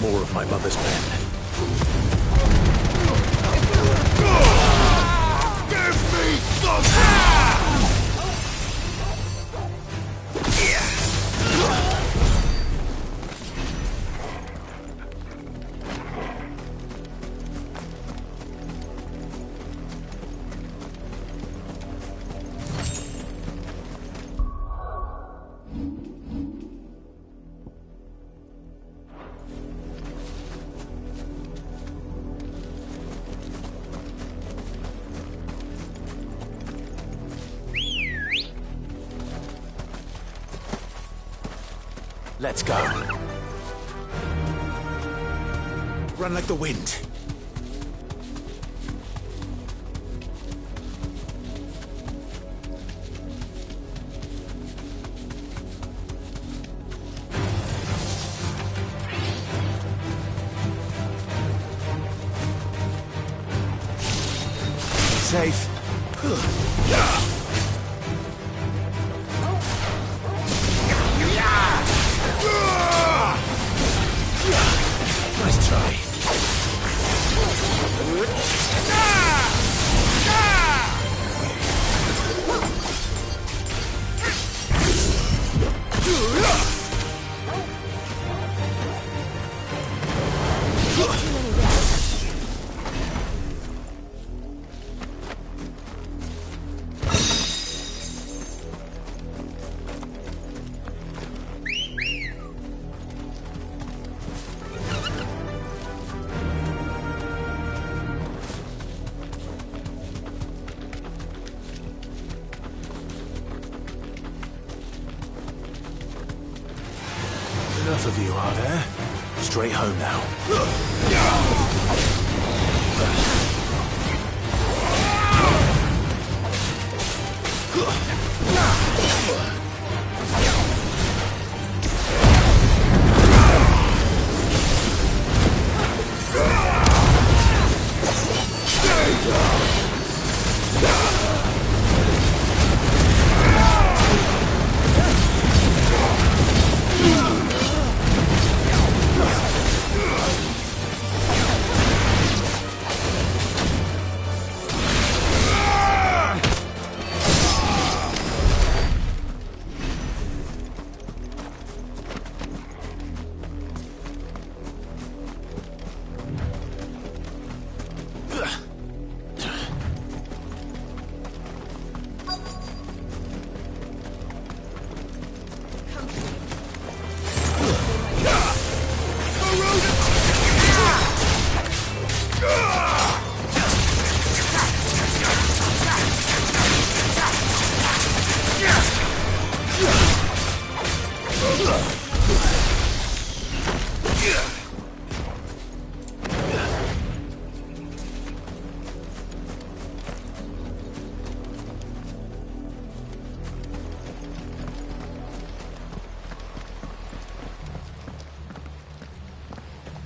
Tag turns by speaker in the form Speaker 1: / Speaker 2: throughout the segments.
Speaker 1: More of my mother's men.
Speaker 2: Give me the...
Speaker 1: Let's go. Run like the wind. Safe. Nice try. Enough of you, are there? Straight home now.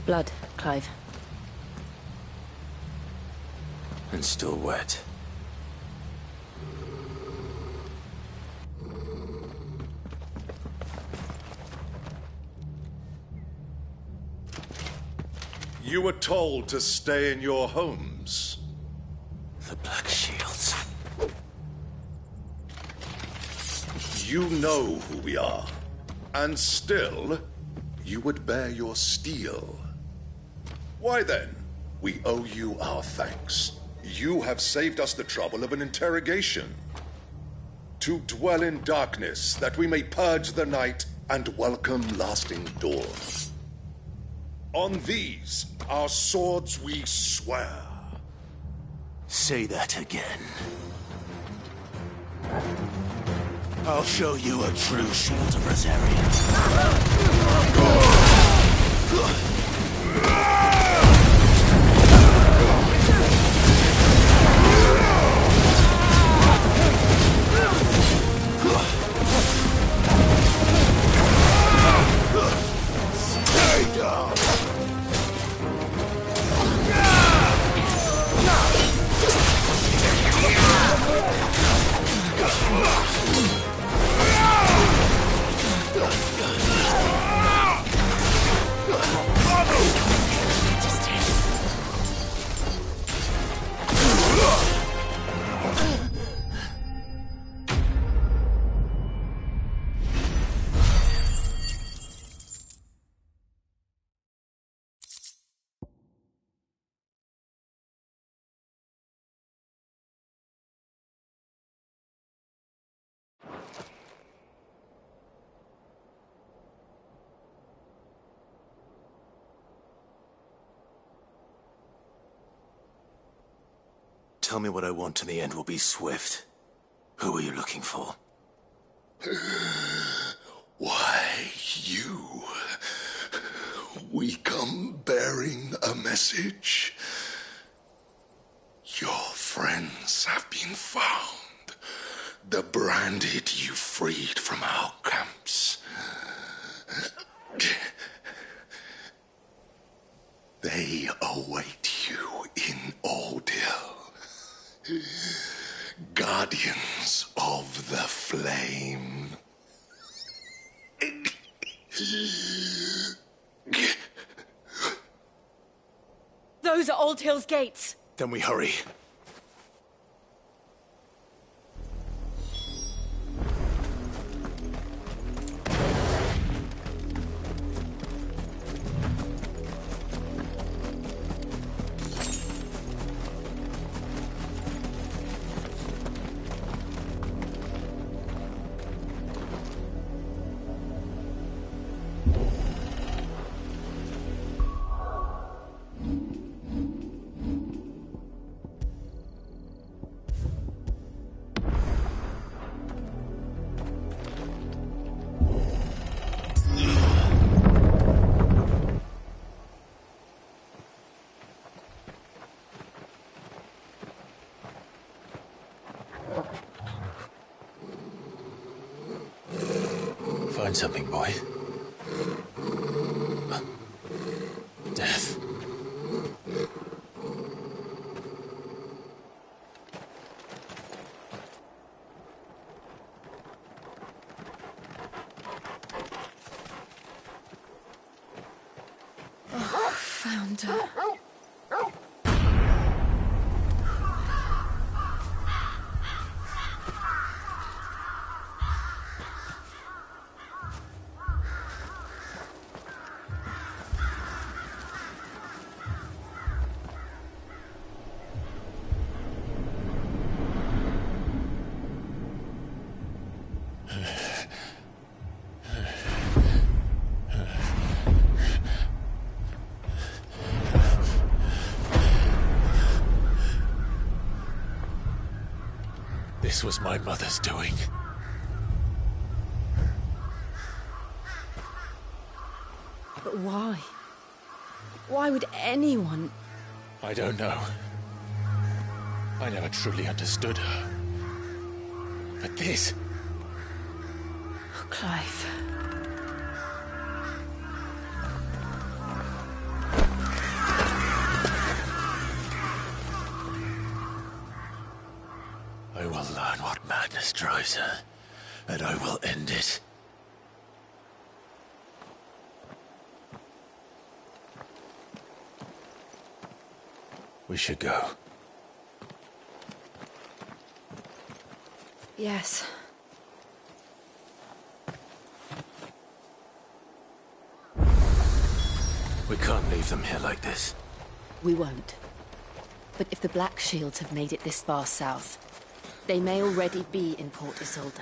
Speaker 3: Blood, Clive.
Speaker 1: And still wet.
Speaker 2: You were told to stay in your homes.
Speaker 1: The Black Shields.
Speaker 2: You know who we are. And still, you would bear your steel. Why then, we owe you our thanks. You have saved us the trouble of an interrogation. To dwell in darkness, that we may purge the night and welcome lasting dawn. On these, our swords we swear.
Speaker 1: Say that again. I'll show you a true shield of Rosaria. Stay down! Tell me what I want and the end will be swift. Who are you looking for?
Speaker 2: Why, you. We come bearing a message. Your friends have been found. The branded you freed from our camps. They await you in Ordeal. Guardians of the Flame.
Speaker 3: Those are Old Hill's gates.
Speaker 1: Then we hurry. Find something, boy. Death.
Speaker 3: Oh, found her.
Speaker 1: This was my mother's doing.
Speaker 3: But why? Why would anyone...
Speaker 1: I don't know. I never truly understood her. But this...
Speaker 3: Oh, Clive.
Speaker 1: I will learn what madness drives her, and I will end it. We should go.
Speaker 3: Yes.
Speaker 1: We can't leave them here like this.
Speaker 3: We won't. But if the Black Shields have made it this far south, they may already be in Port Isolde.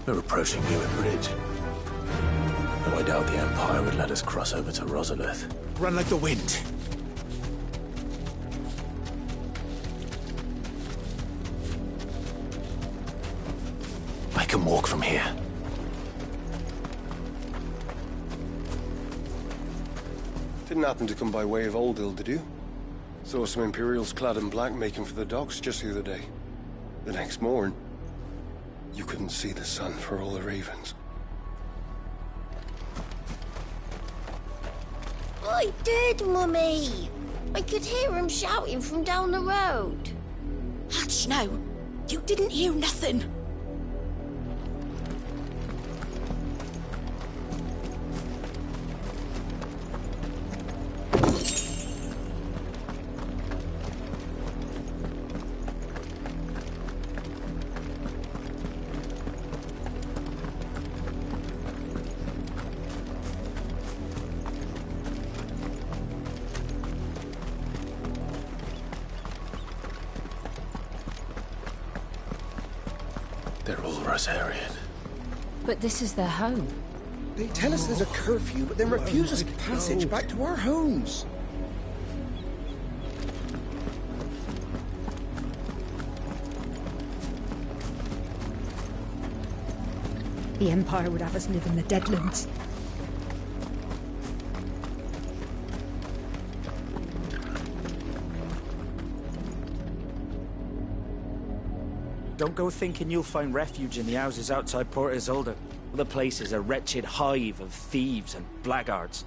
Speaker 1: We're approaching Newen Bridge. Though I doubt the Empire would let us cross over to Rosalith. Run like the wind. I can walk from here.
Speaker 4: Didn't happen to come by way of Old Hill, did you? Saw some Imperials clad in black making for the docks just the other day. The next morn, you couldn't see the sun for all the ravens.
Speaker 5: I did, Mummy. I could hear him shouting from down the road.
Speaker 6: Hatch, no. You didn't hear nothing.
Speaker 1: They're all Rosarian.
Speaker 3: But this is their home.
Speaker 7: They tell us there's a curfew, but then refuse us passage back to our homes.
Speaker 8: The Empire would have us live in the Deadlands.
Speaker 9: Don't go thinking you'll find refuge in the houses outside Port Isolde. The place is a wretched hive of thieves and blackguards.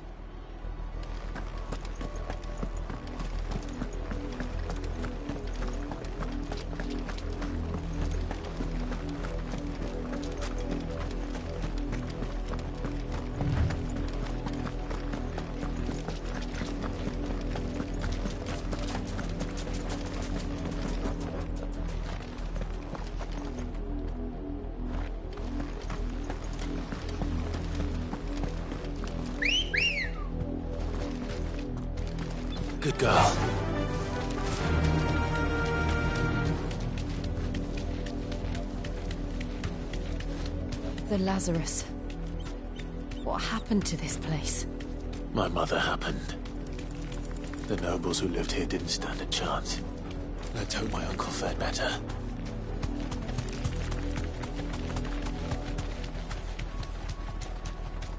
Speaker 1: Good girl.
Speaker 3: The Lazarus. What happened to this place?
Speaker 1: My mother happened. The nobles who lived here didn't stand a chance. Let's hope my uncle fared better.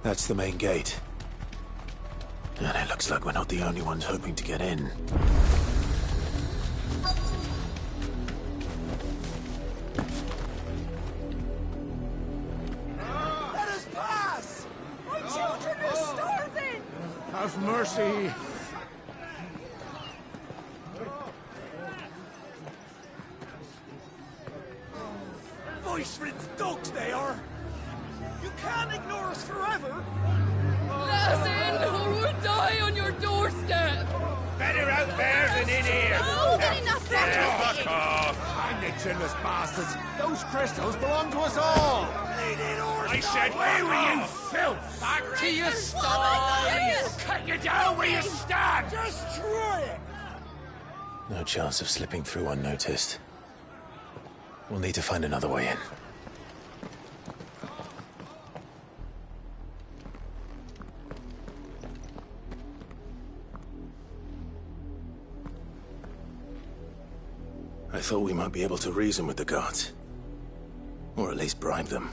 Speaker 1: That's the main gate. And it looks like we're not the only ones hoping to get in.
Speaker 7: Let us pass! My children are starving! Have mercy! Voice-ridden dogs they are! You can't ignore us forever!
Speaker 10: Let us in, or we'll die on your doorstep!
Speaker 7: Better out there than in here!
Speaker 5: Oh, get enough
Speaker 7: Fuck off! I'm the chinless bastards! Those crystals belong to us all! I said, away you filth! Back to your sties! Cut you down where you stand! Destroy it!
Speaker 1: No chance of slipping through unnoticed. We'll need to find another way in. I thought we might be able to reason with the guards. Or at least bribe them.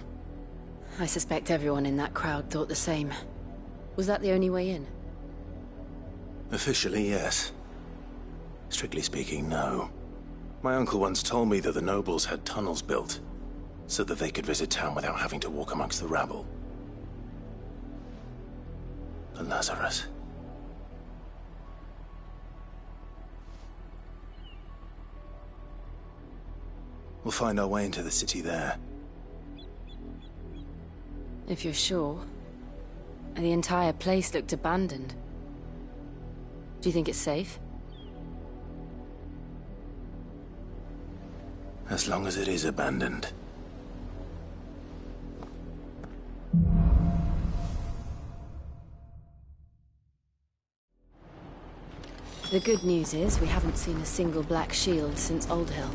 Speaker 3: I suspect everyone in that crowd thought the same. Was that the only way in?
Speaker 1: Officially, yes. Strictly speaking, no. My uncle once told me that the nobles had tunnels built, so that they could visit town without having to walk amongst the rabble. The Lazarus. We'll find our way into the city there.
Speaker 3: If you're sure. The entire place looked abandoned. Do you think it's safe?
Speaker 1: As long as it is abandoned.
Speaker 3: The good news is we haven't seen a single black shield since Old Hill.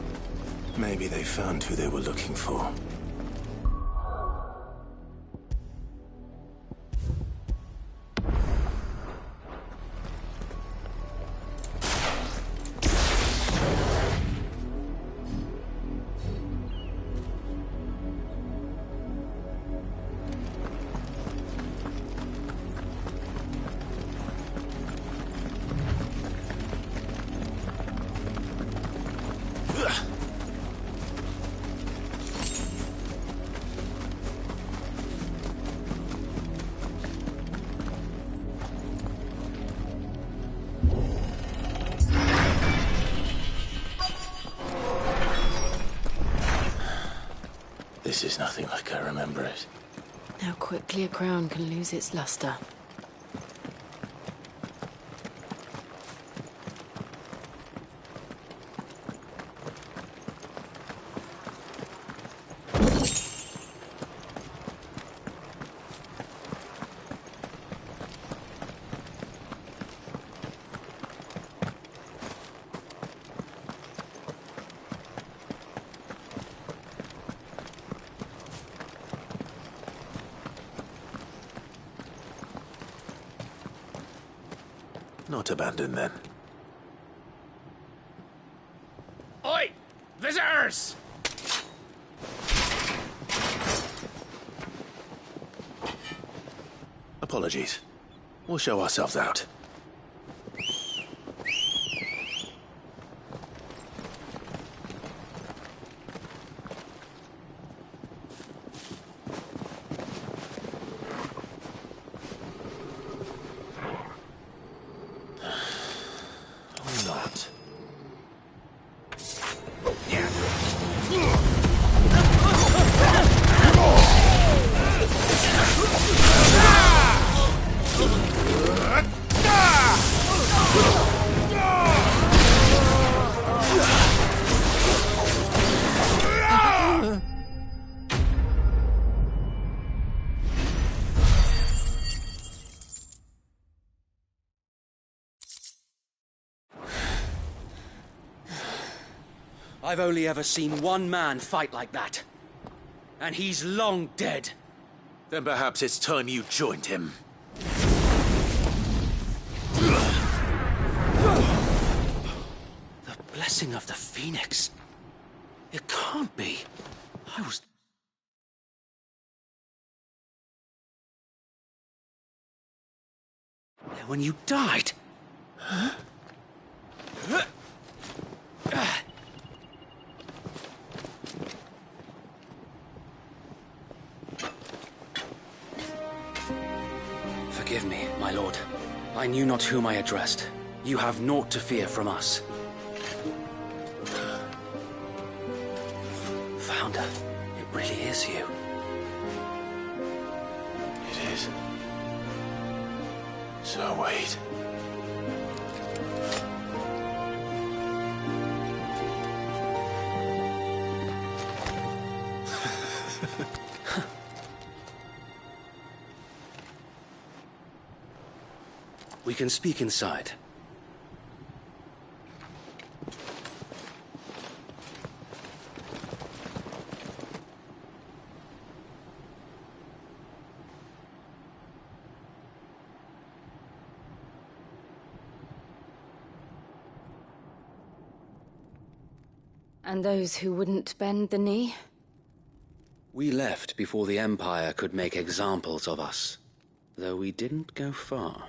Speaker 1: Maybe they found who they were looking for. This is nothing like I remember it.
Speaker 3: How quickly a crown can lose its luster.
Speaker 1: Not abandoned, then.
Speaker 7: Oi! Visitors!
Speaker 1: Apologies. We'll show ourselves out.
Speaker 11: I've only ever seen one man fight like that. And he's long dead.
Speaker 1: Then perhaps it's time you joined him.
Speaker 11: The blessing of the Phoenix. It can't be. I was... there when you died. Huh? Forgive me, my lord. I knew not whom I addressed. You have naught to fear from us. Founder, it really is you.
Speaker 1: It is. So wait.
Speaker 11: We can speak inside.
Speaker 3: And those who wouldn't bend the knee?
Speaker 11: We left before the Empire could make examples of us, though we didn't go far.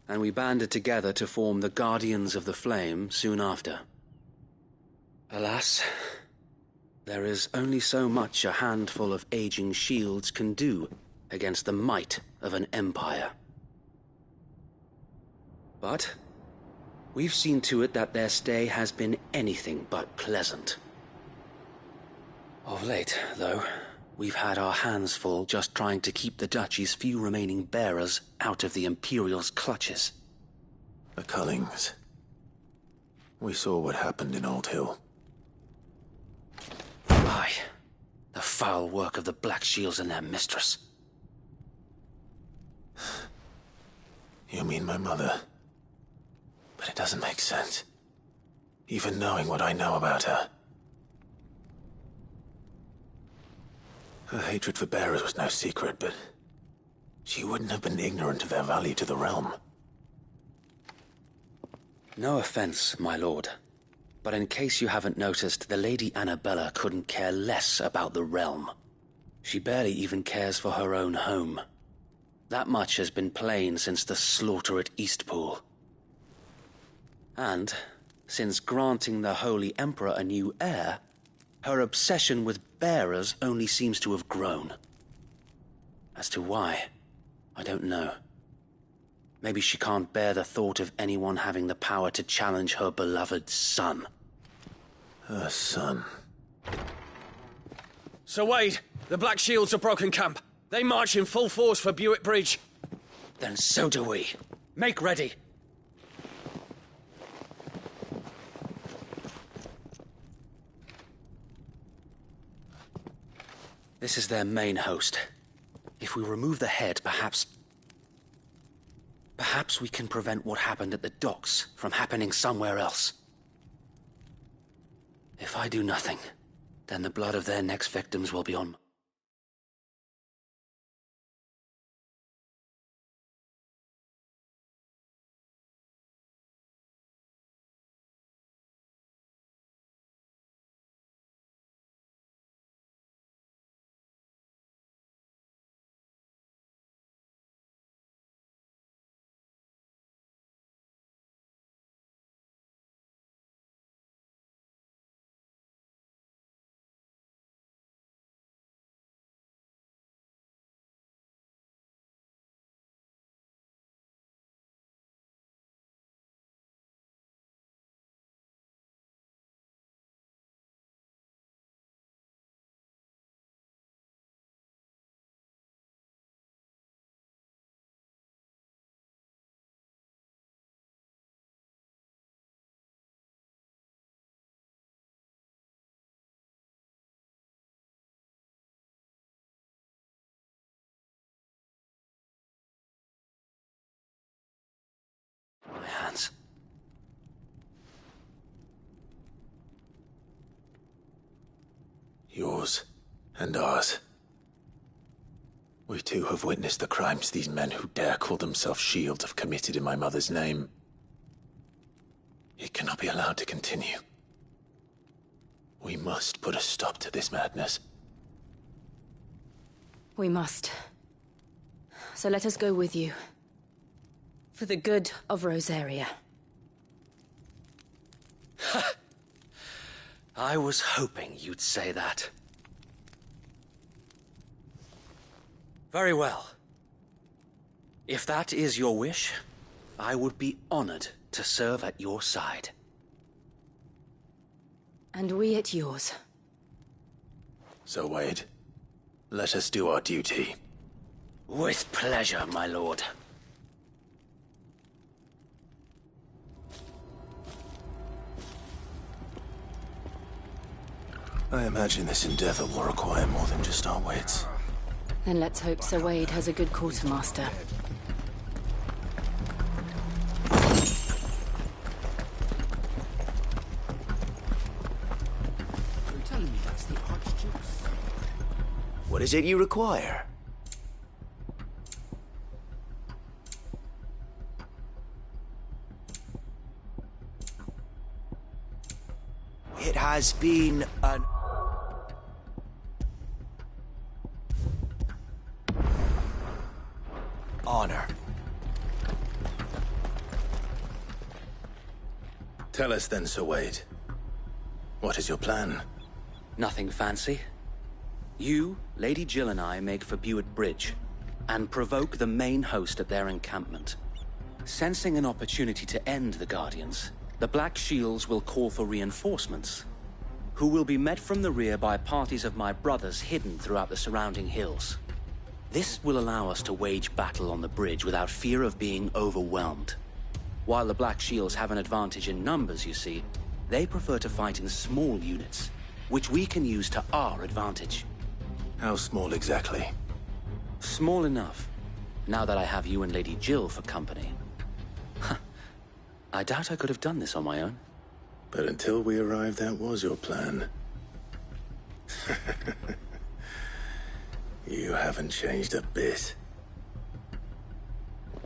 Speaker 11: And we banded together to form the Guardians of the Flame soon after. Alas, there is only so much a handful of aging shields can do against the might of an empire. But we've seen to it that their stay has been anything but pleasant. Of late, though, we've had our hands full just trying to keep the Duchy's few remaining bearers out of the Imperial's clutches.
Speaker 1: The Cullings. We saw what happened in Old Hill.
Speaker 11: Aye. The foul work of the Black Shields and their mistress.
Speaker 1: You mean my mother? But it doesn't make sense. Even knowing what I know about her. Her hatred for bearers was no secret, but she wouldn't have been ignorant of their value to the realm.
Speaker 11: No offense, my lord, but in case you haven't noticed, the Lady Annabella couldn't care less about the realm. She barely even cares for her own home. That much has been plain since the slaughter at Eastpool. And, since granting the Holy Emperor a new heir, her obsession with bearers only seems to have grown. As to why, I don't know. Maybe she can't bear the thought of anyone having the power to challenge her beloved son.
Speaker 1: Her son.
Speaker 4: Sir Wade, the Black Shields have broken camp. They march in full force for Buick Bridge.
Speaker 11: Then so do we. Make ready. This is their main host. If we remove the head, perhaps we can prevent what happened at the docks from happening somewhere else. If I do nothing, then the blood of their next victims will be on. My hands.
Speaker 1: Yours and ours. We too have witnessed the crimes these men who dare call themselves Shield have committed in my mother's name. It cannot be allowed to continue. We must put a stop to this madness.
Speaker 3: We must. So let us go with you. For the good of Rosaria.
Speaker 11: I was hoping you'd say that. Very well. If that is your wish, I would be honored to serve at your side.
Speaker 3: And we at yours.
Speaker 1: So, Wade, let us do our duty.
Speaker 11: With pleasure, my lord.
Speaker 1: I imagine this endeavor will require more than just our wits.
Speaker 3: Then let's hope Sir Wade has a good quartermaster.
Speaker 7: You're telling me that's the Archduke's?
Speaker 12: What is it you require? It has been an honor.
Speaker 1: Tell us then, Sir Wade. What is your plan?
Speaker 11: Nothing fancy. You, Lady Jill and I make for Buick Bridge, and provoke the main host at their encampment. Sensing an opportunity to end the Guardians, the Black Shields will call for reinforcements, who will be met from the rear by parties of my brothers hidden throughout the surrounding hills. This will allow us to wage battle on the bridge without fear of being overwhelmed. While the Black Shields have an advantage in numbers, you see, they prefer to fight in small units, which we can use to our advantage.
Speaker 1: How small exactly?
Speaker 11: Small enough, now that I have you and Lady Jill for company. I doubt I could have done this on my own.
Speaker 1: But until we arrived, that was your plan. You haven't changed a bit.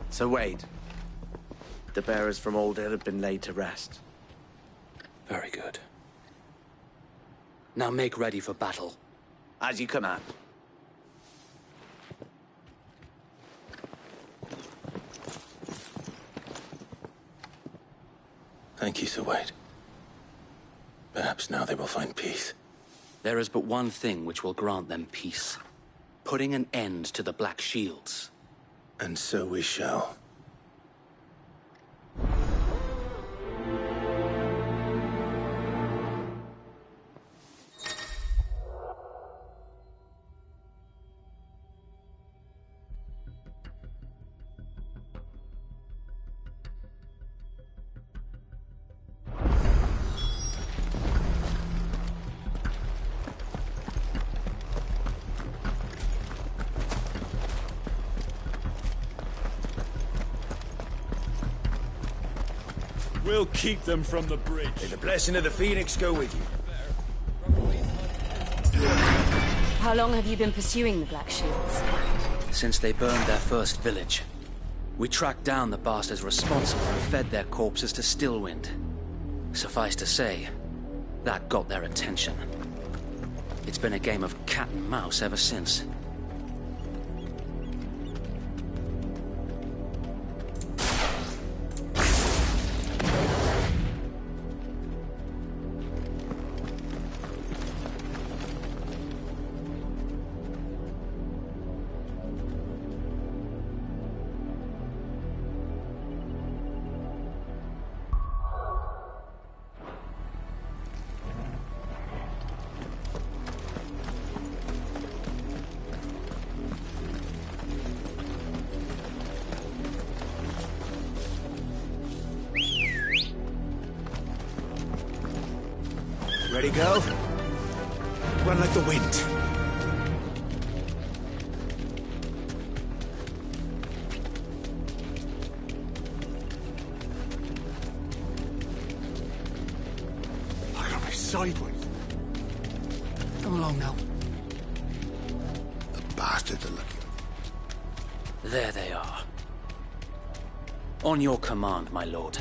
Speaker 12: So Wade, the bearers from Old Hill have been laid to rest.
Speaker 11: Very good. Now make ready for battle.
Speaker 12: As you command.
Speaker 1: Thank you, Sir Wade. Perhaps now they will find peace.
Speaker 11: There is but one thing which will grant them peace. Putting an end to the Black Shields.
Speaker 1: And so we shall.
Speaker 9: We'll keep them from the bridge.
Speaker 13: May the blessing of the Phoenix go with you.
Speaker 3: How long have you been pursuing the Black Shields?
Speaker 11: Since they burned their first village. We tracked down the bastards responsible and fed their corpses to Stillwind. Suffice to say, that got their attention. It's been a game of cat and mouse ever since.
Speaker 13: Ready, go? Run like the wind. I got me sideways. Come along now. The bastards are looking.
Speaker 11: There they are. On your command, my lord.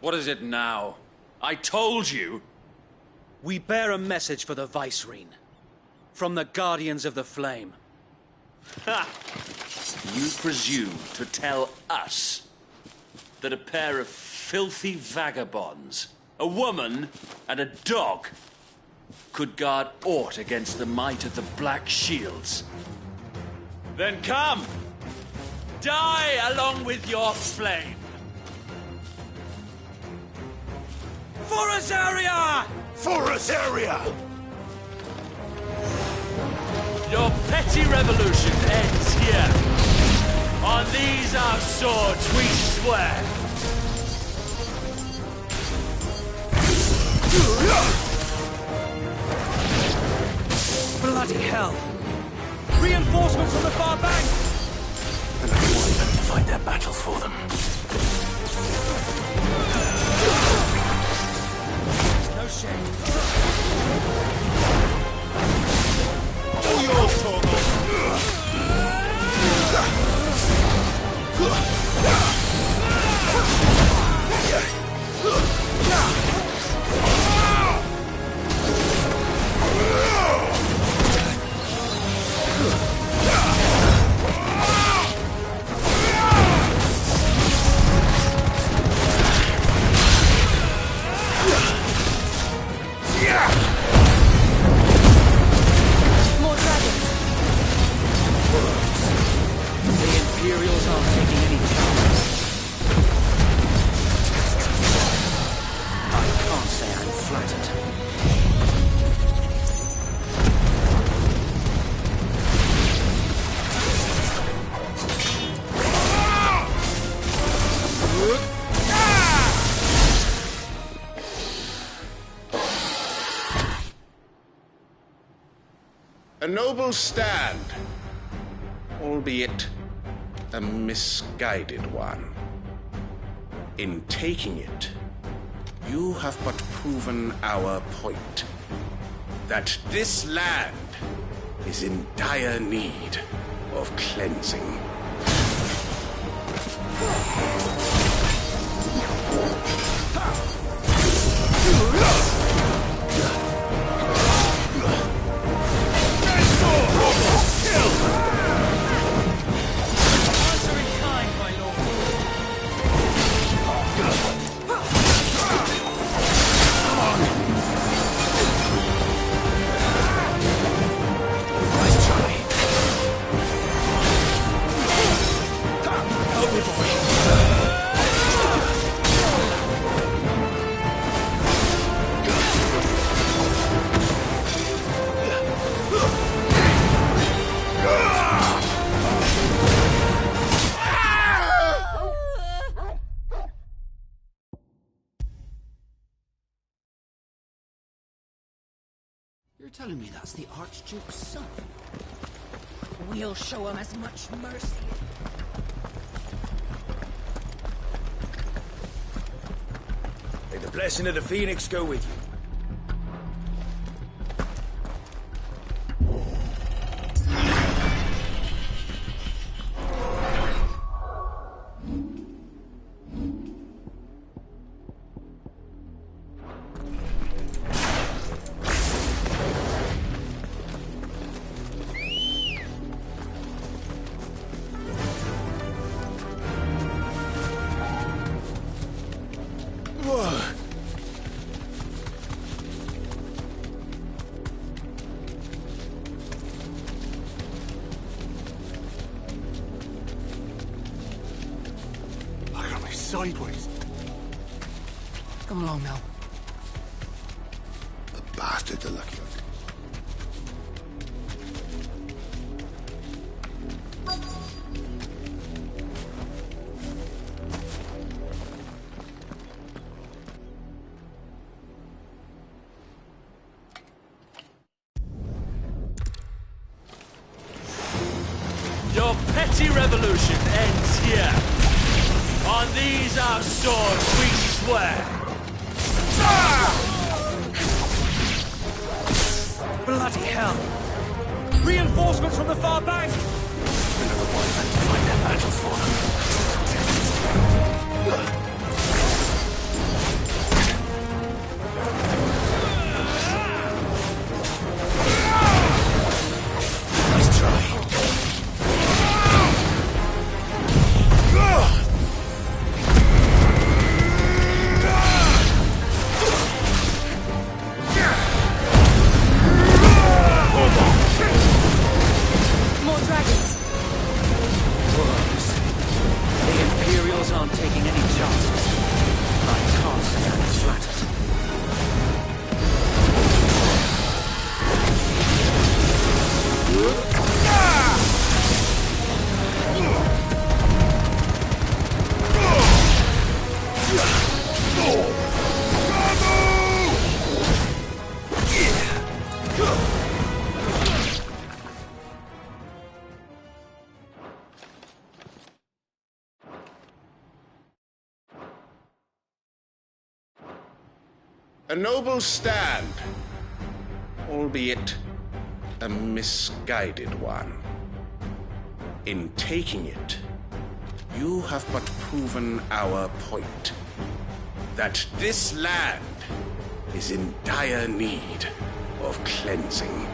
Speaker 9: What is it now? I told you!
Speaker 11: We bear a message for the Vicereine. From the Guardians of the Flame.
Speaker 14: Ha! You presume to tell us that a pair of filthy vagabonds, a woman and a dog, could guard aught against the might of the Black Shields? Then come! Die along with your flame! For Azaria!
Speaker 7: For Azaria!
Speaker 14: Your petty revolution ends here. On these our swords we swear.
Speaker 11: Bloody hell! Reinforcements from the far bank!
Speaker 1: And I want them to fight their battle for them.
Speaker 11: No shame.
Speaker 7: All yours, Torgal!
Speaker 3: More dragons!
Speaker 11: The Imperials aren't taking any chances. I can't say I'm flattered.
Speaker 2: A noble stand, albeit a misguided one. In taking it, you have but proven our point. That this land is in dire need of cleansing.
Speaker 13: telling me that's the Archduke's son?
Speaker 6: We'll show him as much mercy.
Speaker 13: May the blessing of the Phoenix go with you.
Speaker 7: Sideways.
Speaker 13: Come along now.
Speaker 7: The bastards are lucky.
Speaker 14: Your petty revolution ends here. On these our swords we swear.
Speaker 9: Bloody hell! Reinforcements from the far bank!
Speaker 1: Another one meant to find their battles for them. Nice try.
Speaker 3: More dragons.
Speaker 9: The Imperials aren't taking any chances. I can't stand flattered.
Speaker 2: A noble stand, albeit a misguided one. In taking it, you have but proven our point, that this land is in dire need of cleansing.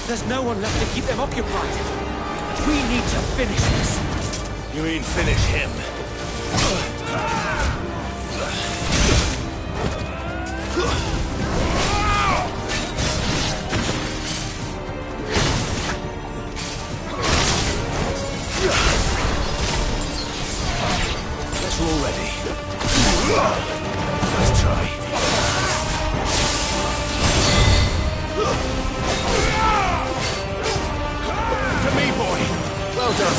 Speaker 9: There's no one left to keep them occupied. We need to finish this.
Speaker 1: You mean finish him? Guess we're all ready. Nice try. To me, boy. Well done.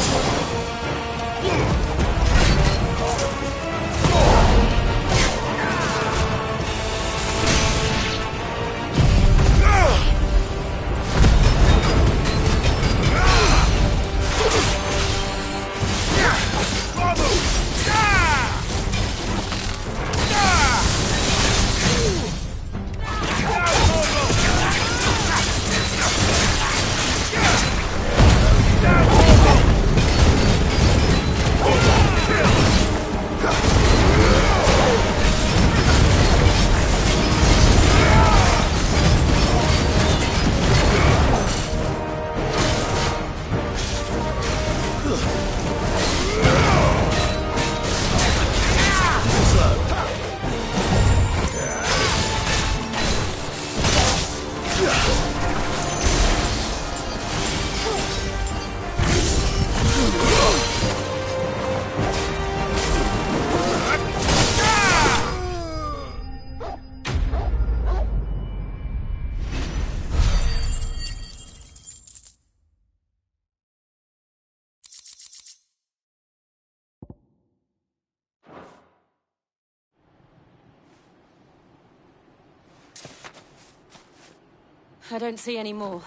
Speaker 3: I don't see any more.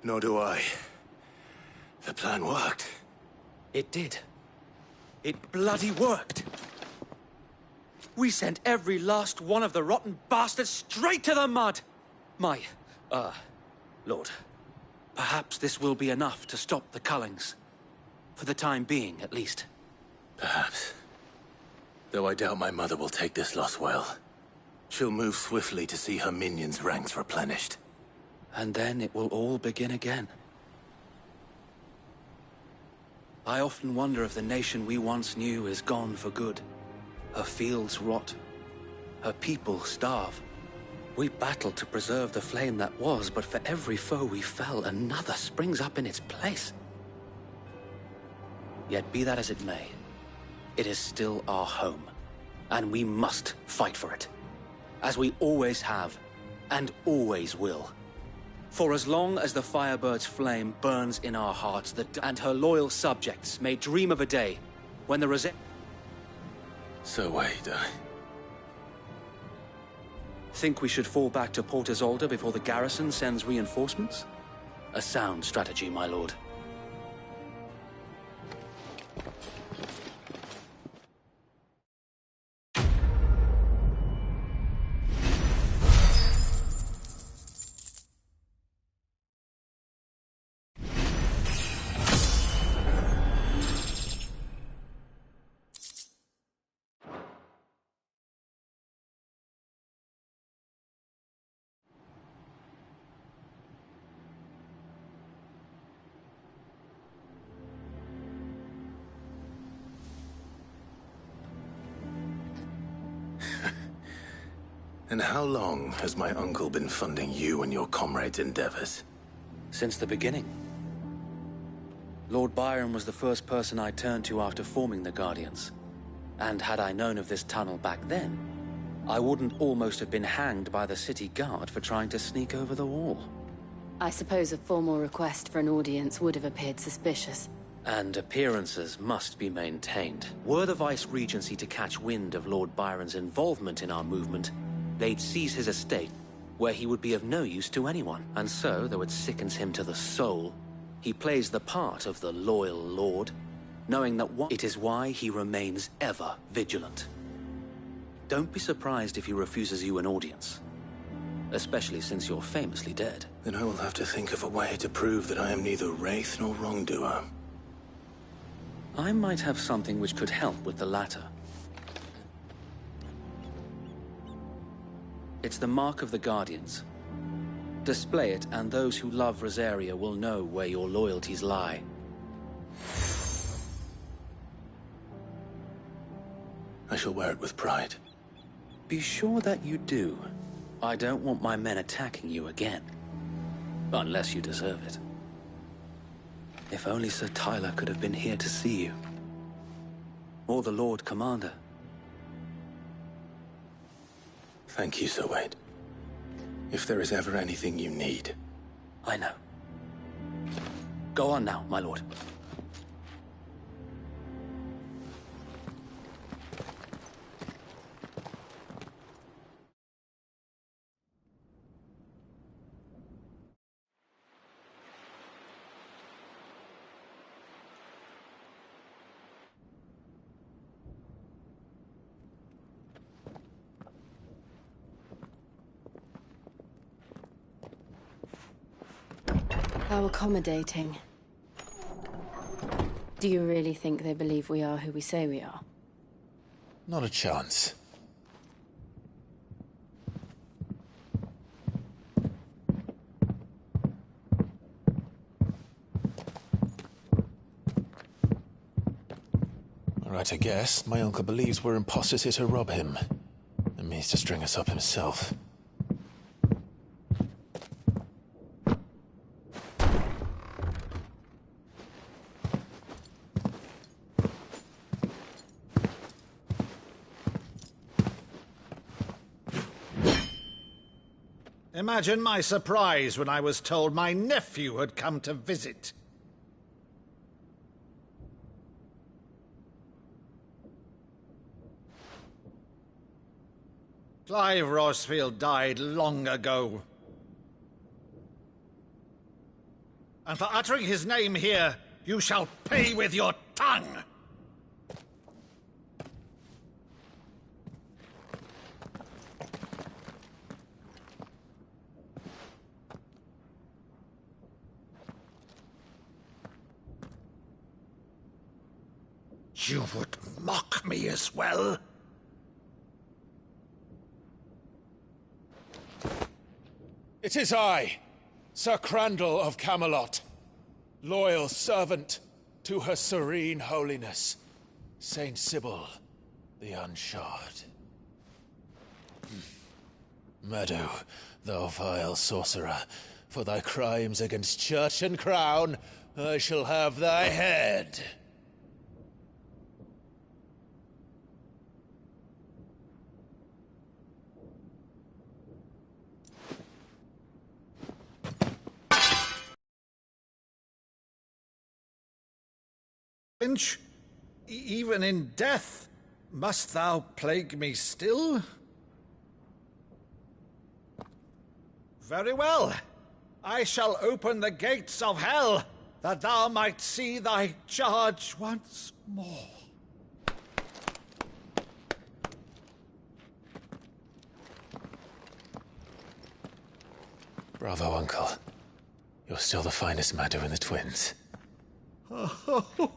Speaker 1: Nor do I. The plan worked.
Speaker 9: It did. It bloody worked. We sent every last one of the rotten bastards straight to the mud! Lord, perhaps this will be enough to stop the Cullings. For the time being, at least.
Speaker 1: Perhaps. Though I doubt my mother will take this loss well. She'll move swiftly to see her minions' ranks replenished.
Speaker 9: And then it will all begin again. I often wonder if the nation we once knew is gone for good. Her fields rot. Her people starve. We battled to preserve the flame that was, but for every foe we fell, another springs up in its place. Yet be that as it may, it is still our home, and we must fight for it. As we always have, and always will. For as long as the Firebird's flame burns in our hearts, and her loyal subjects may dream of a day when the
Speaker 1: So wait,
Speaker 9: Think we should fall back to Port Isolde before the garrison sends reinforcements? A sound strategy, my lord.
Speaker 1: And how long has my uncle been funding you and your comrades' endeavors?
Speaker 9: Since the beginning. Lord Byron was the first person I turned to after forming the Guardians. And had I known of this tunnel back then, I wouldn't almost have been hanged by the city guard for trying to sneak over the wall.
Speaker 3: I suppose a formal request for an audience would have appeared suspicious.
Speaker 9: And appearances must be maintained. Were the Vice-Regency to catch wind of Lord Byron's involvement in our movement, they'd seize his estate, where he would be of no use to anyone. And so, though it sickens him to the soul, he plays the part of the loyal lord, knowing that it is why he remains ever vigilant. Don't be surprised if he refuses you an audience, especially since you're famously dead.
Speaker 1: Then I will have to think of a way to prove that I am neither wraith nor wrongdoer.
Speaker 9: I might have something which could help with the latter. It's the mark of the Guardians. Display it, and those who love Rosaria will know where your loyalties lie.
Speaker 1: I shall wear it with pride.
Speaker 9: Be sure that you do. I don't want my men attacking you again. Unless you deserve it. If only Sir Tyler could have been here to see you. Or the Lord Commander.
Speaker 1: Thank you, Sir Wade. If there is ever anything you need...
Speaker 9: I know. Go on now, my lord.
Speaker 3: How accommodating. Do you really think they believe we are who we say we are?
Speaker 1: Not a chance. Right, I guess. My uncle believes we're imposters here to rob him. And means to string us up himself.
Speaker 7: Imagine my surprise when I was told my nephew had come to visit. Clive Rosfield died long ago. And for uttering his name here, you shall pay with your tongue! You would mock me as well?
Speaker 15: It is I, Sir Crandall of Camelot, loyal servant to Her Serene Holiness, Saint Sybil the Unshod. Meadow, thou vile sorcerer, for thy crimes against church and crown, I shall have thy head.
Speaker 7: Finch, even in death, must thou plague me still? Very well. I shall open the gates of hell, that thou might see thy charge once more.
Speaker 1: Bravo, Uncle. You're still the finest Meadow in the twins.
Speaker 7: Oh,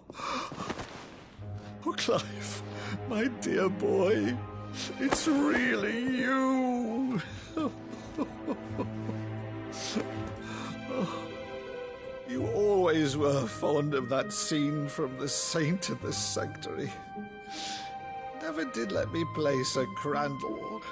Speaker 7: Clive, my dear boy, it's really you. You always were fond of that scene from The Saint of the Sanctuary. Never did let me play Sir Crandall.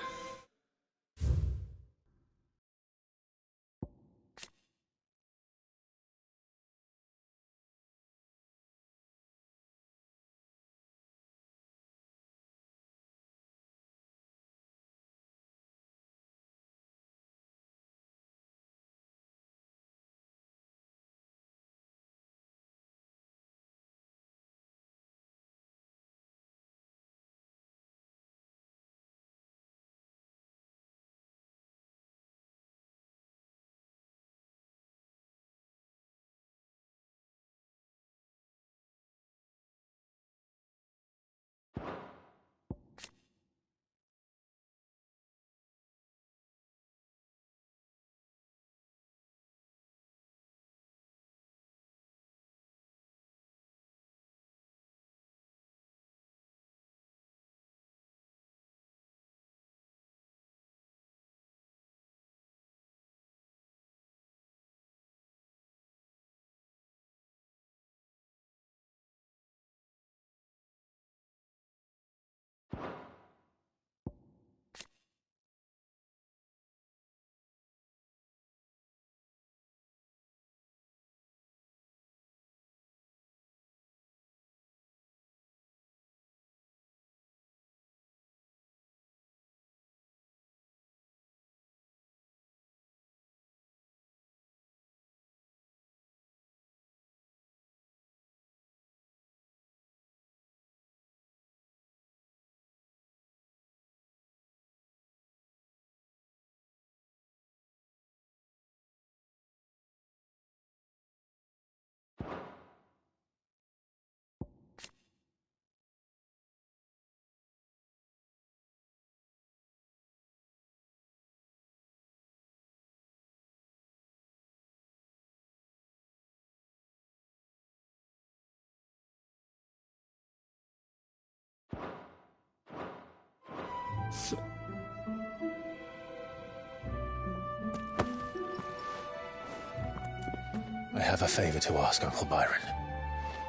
Speaker 1: I have a favor to ask, Uncle Byron.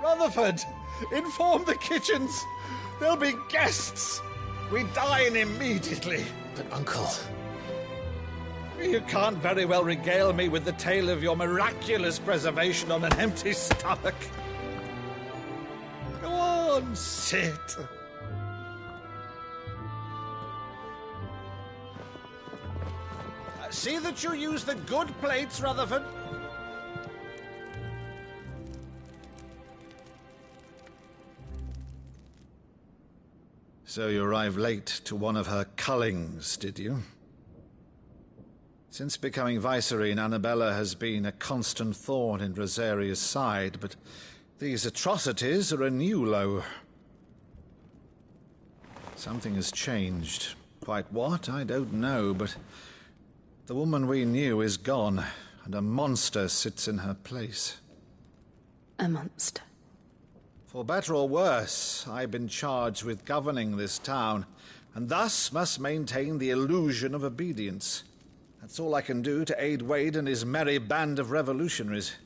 Speaker 7: Rutherford, inform the kitchens. There'll be guests. We dine immediately.
Speaker 1: But, Uncle...
Speaker 7: You can't very well regale me with the tale of your miraculous preservation on an empty stomach. Go on, sit. See that you use the good plates, Rutherford.
Speaker 16: So you arrived late to one of her cullings, did you? Since becoming Vicereine, Annabella has been a constant thorn in Rosaria's side, but these atrocities are a new low. Something has changed. Quite what, I don't know, but the woman we knew is gone, and a monster sits in her place.
Speaker 3: A monster?
Speaker 16: For better or worse, I've been charged with governing this town, and thus must maintain the illusion of obedience. That's all I can do to aid Wade and his merry band of revolutionaries.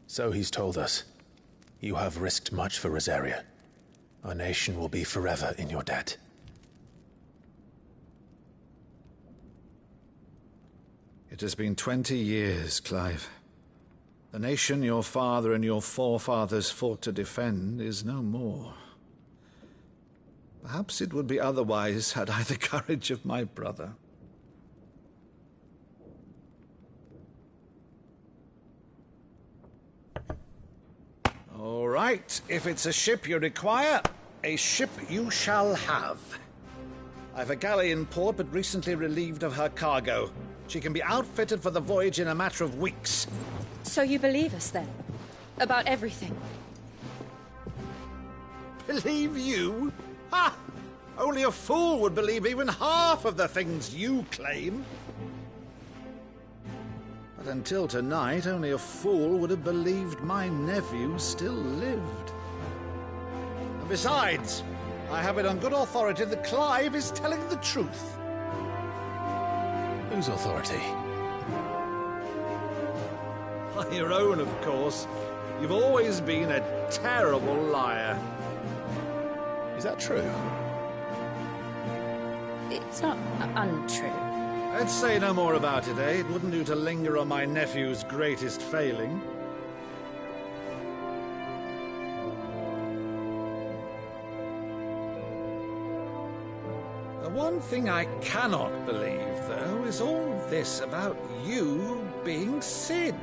Speaker 1: So he's told us. You have risked much for Rosaria. Our nation will be forever in your debt.
Speaker 16: It has been 20 years, Clive. The nation your father and your forefathers fought to defend is no more. Perhaps it would be otherwise had I the courage of my brother. All right, if it's a ship you require, a ship you shall have. I've a galley in port, but recently relieved of her cargo. She can be outfitted for the voyage in a matter of weeks.
Speaker 8: So you believe us, then? About everything?
Speaker 16: Believe you? Ha! Only a fool would believe even half of the things you claim. But until tonight, only a fool would have believed my nephew still lived. And besides, I have it on good authority that Clive is telling the truth.
Speaker 1: Whose authority?
Speaker 16: By your own, of course. You've always been a terrible liar.
Speaker 1: Is that true?
Speaker 3: It's not untrue.
Speaker 16: Let's say no more about it, eh? It wouldn't do to linger on my nephew's greatest failing. The one thing I cannot believe, though, is all this about you being Cid.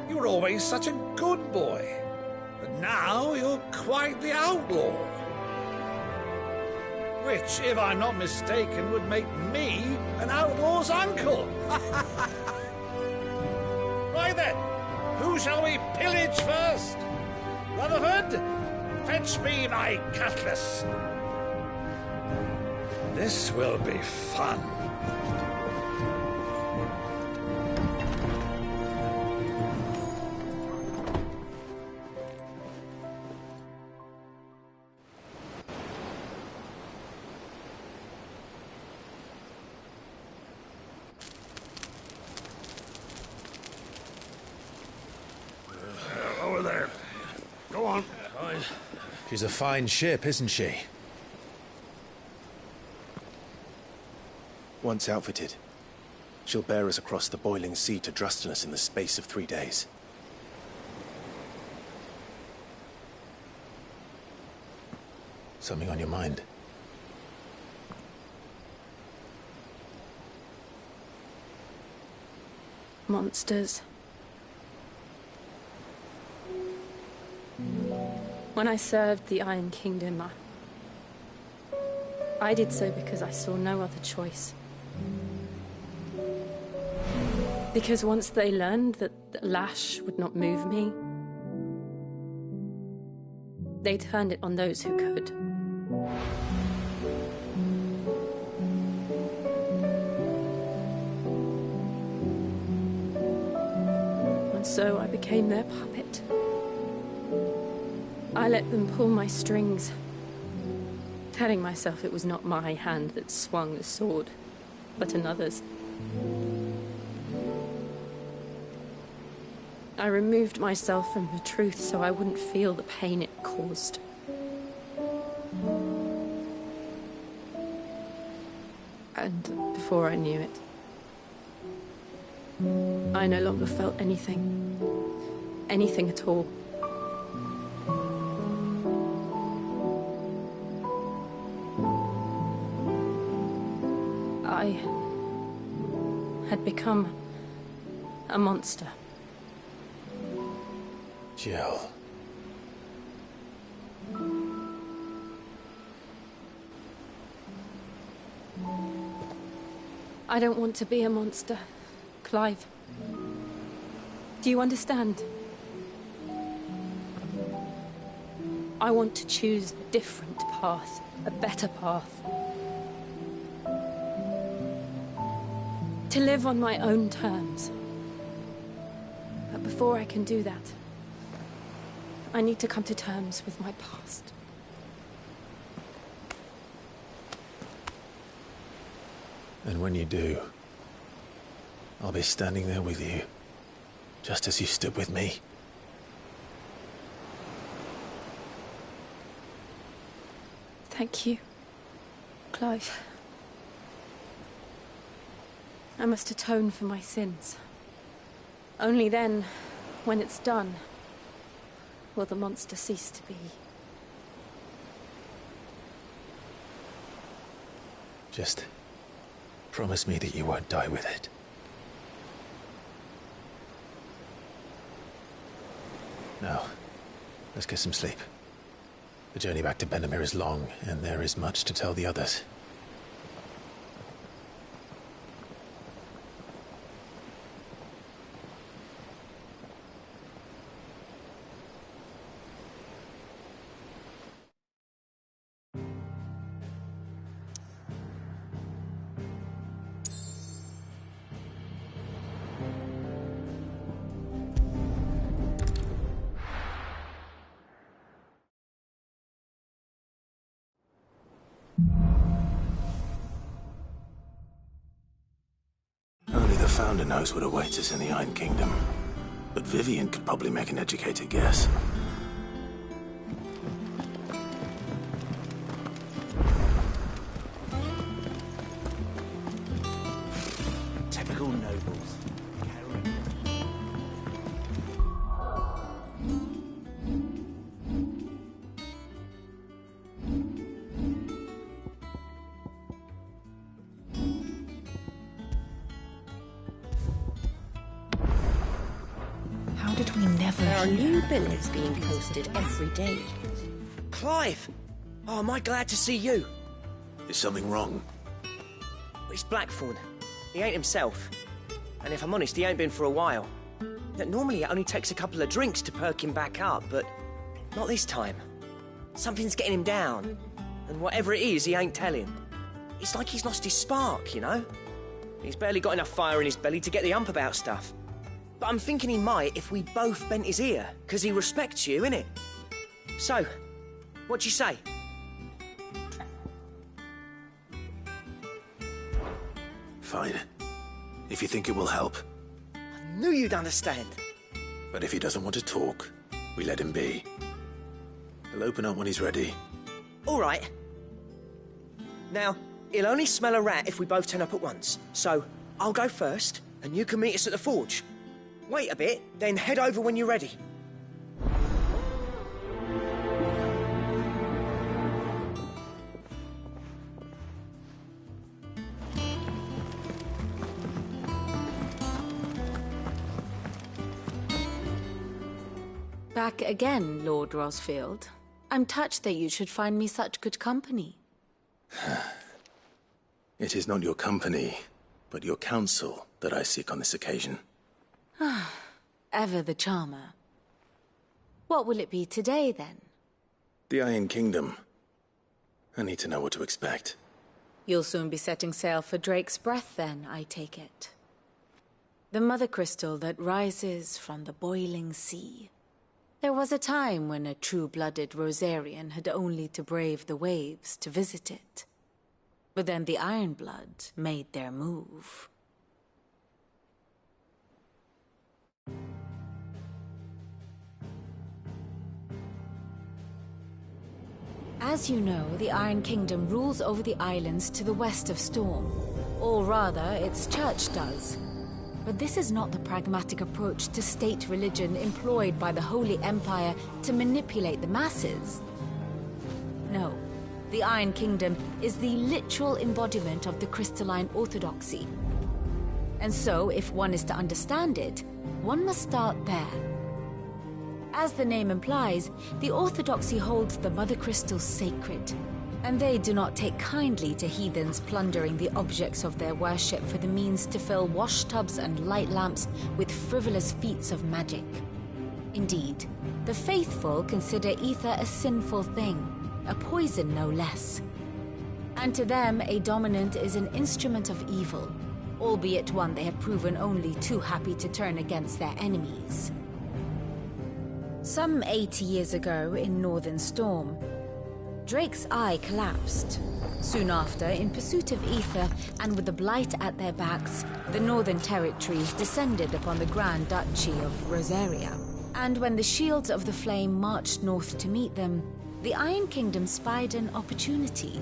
Speaker 16: You were always such a good boy, but now you're quite the outlaw. Which, if I'm not mistaken, would make me an outlaw's uncle. Right then, who shall we pillage first? Rutherford, fetch me my cutlass. This will be fun.
Speaker 7: Over there. Go on.
Speaker 1: She's a fine ship, isn't she?
Speaker 17: Once outfitted, she'll bear us across the boiling sea to Drustinus in the space of 3 days.
Speaker 1: Something on your mind?
Speaker 3: Monsters. When I served the Iron Kingdom, I did so because I saw no other choice. Because once they learned that the lash would not move me, they turned it on those who could. And so I became their puppet. I let them pull my strings, telling myself it was not my hand that swung the sword, but another's. I removed myself from the truth so I wouldn't feel the pain it caused. And before I knew it, I no longer felt anything. Anything at all. I had become a monster.
Speaker 1: Jill.
Speaker 3: I don't want to be a monster, Clive. Do you understand? I want to choose a different path, a better path. To live on my own terms. But before I can do that, I need to come to terms with my past.
Speaker 1: And when you do, I'll be standing there with you, just as you stood with me.
Speaker 3: Thank you, Clive. I must atone for my sins. Only then, when it's done, will the monster cease to be.
Speaker 1: Just promise me that you won't die with it. Now, let's get some sleep. The journey back to Benamir is long, and there is much to tell the others. Only the Founder knows what awaits us in the Iron Kingdom. But Vivian could probably make an educated guess.
Speaker 12: Typical nobles.
Speaker 6: How did we never
Speaker 18: There are
Speaker 6: hear
Speaker 18: new
Speaker 6: about
Speaker 18: billets being posted every day.
Speaker 19: Clive! Oh, am I glad to see you?
Speaker 1: Is something wrong?
Speaker 19: It's Blackthorn. He ain't himself. And if I'm honest, he ain't been for a while. Normally it only takes a couple of drinks to perk him back up, but not this time. Something's getting him down. And whatever it is, he ain't telling. It's like he's lost his spark, you know? He's barely got enough fire in his belly to get the ump about stuff. But I'm thinking he might if we both bent his ear, because he respects you, innit? So, what you say?
Speaker 1: Fine. If you think it will help.
Speaker 19: I knew you'd understand.
Speaker 1: But if he doesn't want to talk, we let him be. He'll open up when he's ready.
Speaker 19: All right. Now, he'll only smell a rat if we both turn up at once. So, I'll go first, and you can meet us at the forge. Wait a bit, then head over when you're ready.
Speaker 3: Back again, Lord Rosfield. I'm touched that you should find me such good company.
Speaker 1: It is not your company, but your counsel that I seek on this occasion.
Speaker 3: Ever the charmer. What will it be today, then?
Speaker 1: The Iron Kingdom. I need to know what to expect.
Speaker 3: You'll soon be setting sail for Drake's Breath, then, I take it. The mother crystal that rises from the boiling sea. There was a time when a true-blooded Rosarian had only to brave the waves to visit it. But then the Ironblood made their move. As you know, the Iron Kingdom rules over the islands to the west of Storm. Or rather, its church does. But this is not the pragmatic approach to state religion employed by the Holy Empire to manipulate the masses. No, the Iron Kingdom is the literal embodiment of the crystalline orthodoxy. And so, if one is to understand it, one must start there. As the name implies, the orthodoxy holds the Mother Crystal sacred. And they do not take kindly to heathens plundering the objects of their worship for the means to fill washtubs and light lamps with frivolous feats of magic. Indeed, the faithful consider ether a sinful thing, a poison no less. And to them, a dominant is an instrument of evil, albeit one they have proven only too happy to turn against their enemies. Some 80 years ago in Northern Storm, Drake's eye collapsed. Soon after, in pursuit of ether and with the Blight at their backs, the Northern Territories descended upon the Grand Duchy of Rosaria. And when the Shields of the Flame marched north to meet them, the Iron Kingdom spied an opportunity.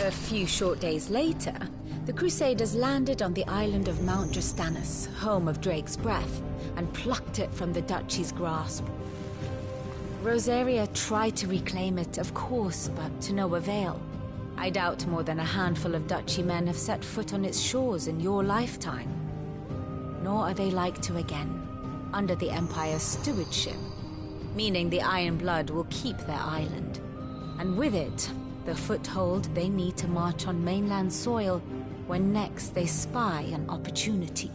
Speaker 3: A few short days later, the Crusaders landed on the island of Mount Justanus, home of Drake's breath, and plucked it from the duchy's grasp. Rosaria tried to reclaim it, of course, but to no avail. I doubt more than a handful of duchy men have set foot on its shores in your lifetime. Nor are they like to again, under the Empire's stewardship, meaning the Iron Blood will keep their island, and with it, the foothold they need to march on mainland soil when next they spy an opportunity.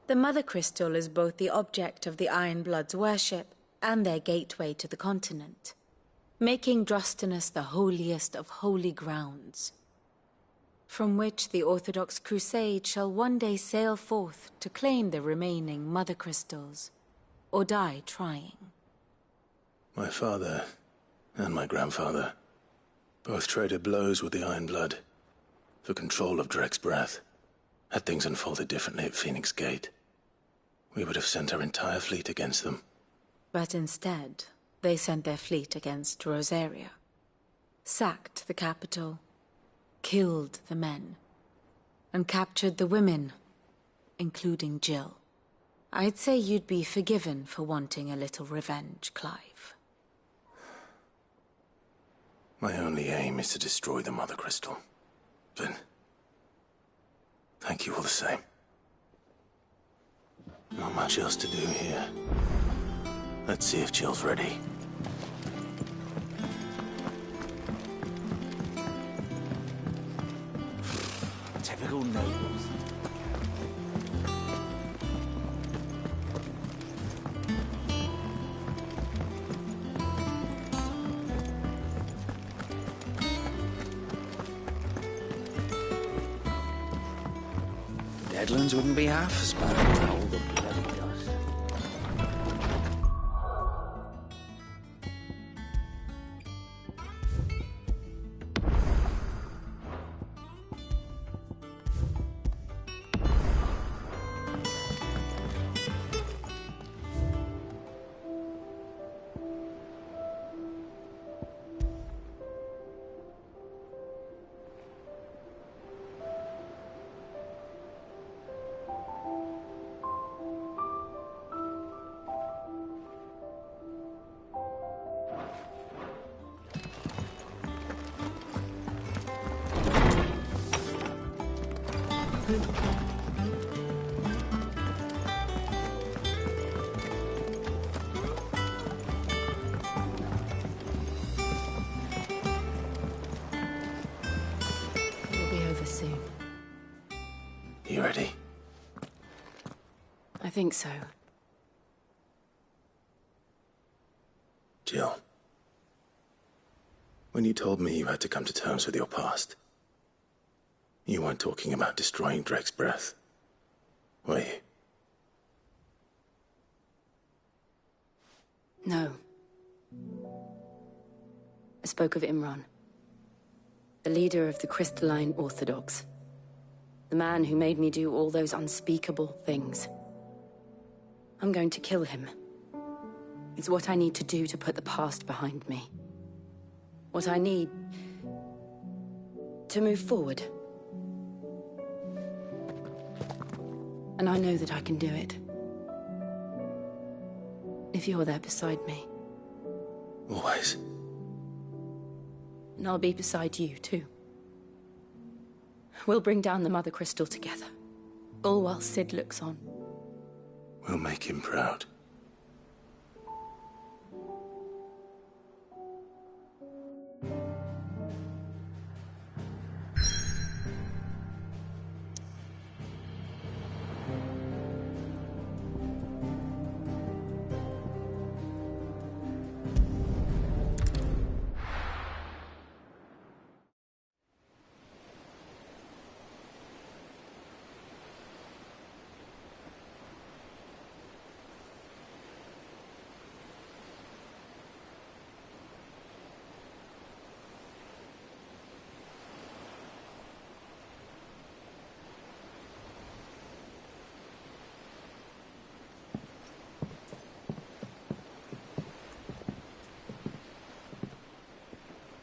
Speaker 3: The Mother Crystal is both the object of the Iron Blood's worship and their gateway to the continent, making Drustinus the holiest of holy grounds, from which the Orthodox Crusade shall one day sail forth to claim the remaining Mother Crystals, or die trying.
Speaker 1: My father and my grandfather both traded blows with the Iron Blood for control of Drake's breath. Had things unfolded differently at Phoenix Gate, we would have sent our entire fleet against them.
Speaker 3: But instead, they sent their fleet against Rosaria, sacked the capital, killed the men, and captured the women, including Jill. I'd say you'd be forgiven for wanting a little revenge, Clive.
Speaker 1: My only aim is to destroy the Mother Crystal. But thank you all the same. Not much else to do here. Let's see if Jill's ready.
Speaker 13: Typical nobles. Deadlands wouldn't be half as bad without all the bloody dust.
Speaker 3: It'll be over soon.
Speaker 1: You ready?
Speaker 3: I think so.
Speaker 1: Jill. When you told me you had to come to terms with your past, you weren't talking about destroying Drake's breath, were you?
Speaker 20: No. I spoke of Imran, the leader of the Crystalline Orthodox. The man who made me do all those unspeakable things. I'm going to kill him. It's what I need to do to put the past behind me. What I need to move forward. And I know that I can do it. If you're there beside me.
Speaker 1: Always.
Speaker 20: And I'll be beside you, too. We'll bring down the Mother Crystal together. All while Sid looks on.
Speaker 1: We'll make him proud.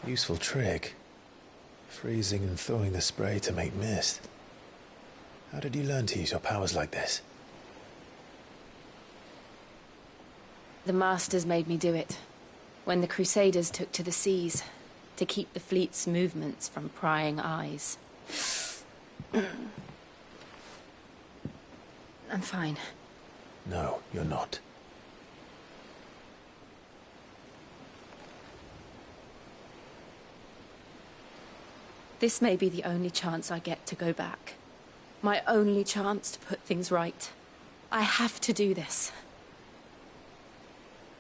Speaker 1: Useful trick. Freezing and throwing the spray to make mist. How did you learn to use your powers like this?
Speaker 20: The Masters made me do it. When the Crusaders took to the seas, to keep the fleet's movements from prying eyes. I'm fine.
Speaker 1: No, you're not.
Speaker 20: This may be the only chance I get to go back. My only chance to put things right. I have to do this.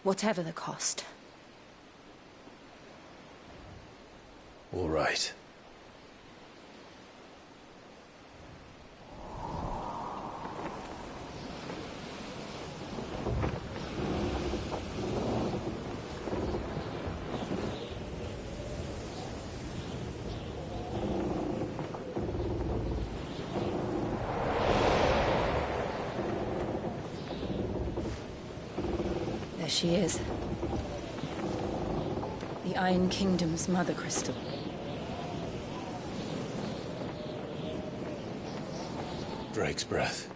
Speaker 20: Whatever the cost.
Speaker 1: All right.
Speaker 20: There she is. The Iron Kingdom's Mother Crystal.
Speaker 1: Drake's breath.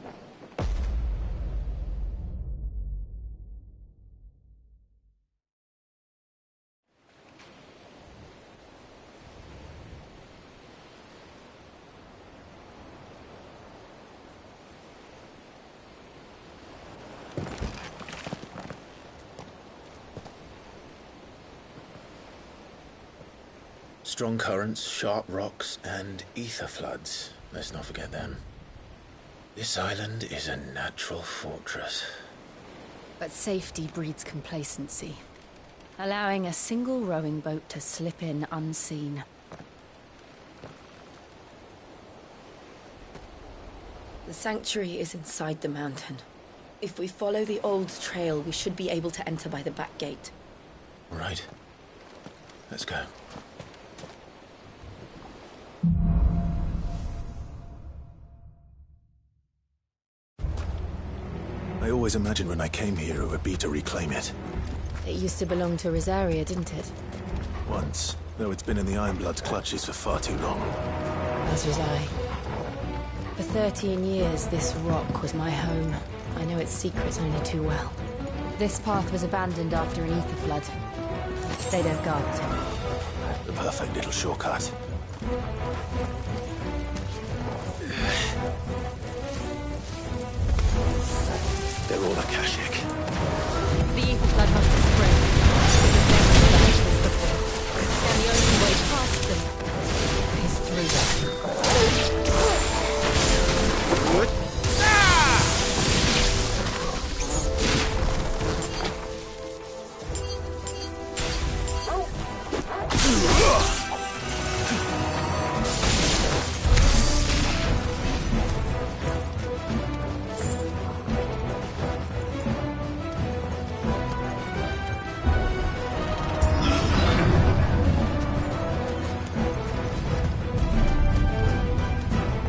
Speaker 1: Strong currents, sharp rocks, and ether floods. Let's not forget them. This island is a natural fortress.
Speaker 20: But safety breeds complacency. Allowing a single rowing boat to slip in unseen. The sanctuary is inside the mountain. If we follow the old trail, we should be able to enter by the back gate.
Speaker 1: All right. Let's go. I always imagined when I came here it would be to reclaim it.
Speaker 20: It used to belong to Rosaria, didn't it?
Speaker 1: Once, though it's been in the Ironblood's clutches for far too long.
Speaker 20: As was I. For 13 years, this rock was my home. I know its secrets only too well. This path was abandoned after an ether flood. They don't guard it.
Speaker 1: The perfect little shortcut. They're all Akashic.
Speaker 20: The ether flood must have spread. Because they were before. And the only way past them is through them.
Speaker 1: What?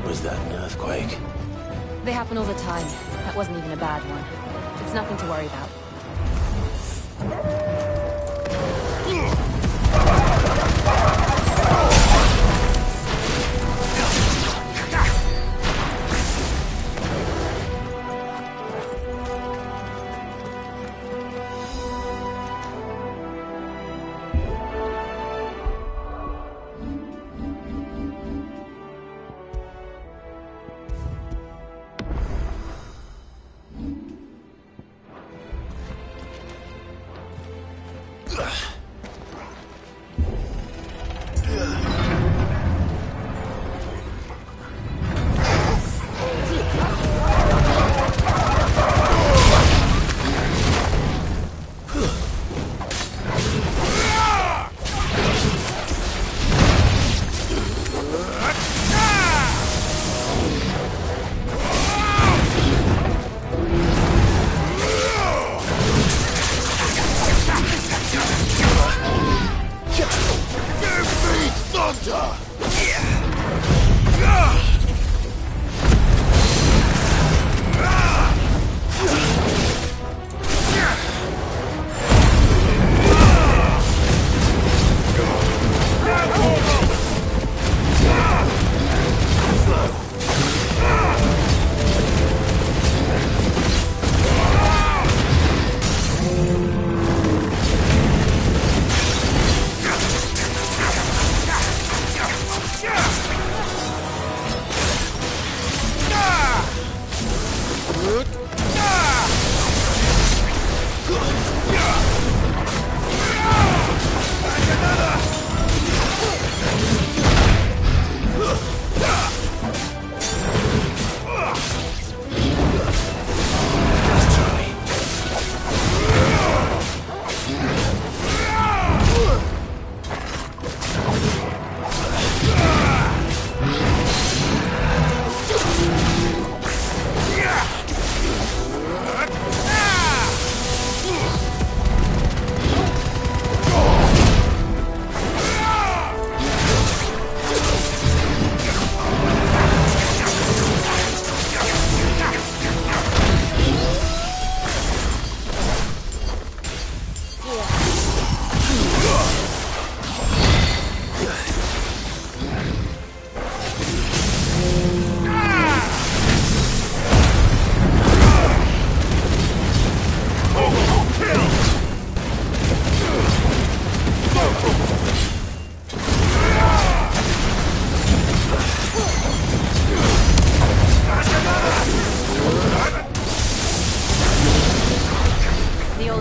Speaker 1: Was that an earthquake?
Speaker 20: They happen all the time. That wasn't even a bad one. It's nothing to worry about.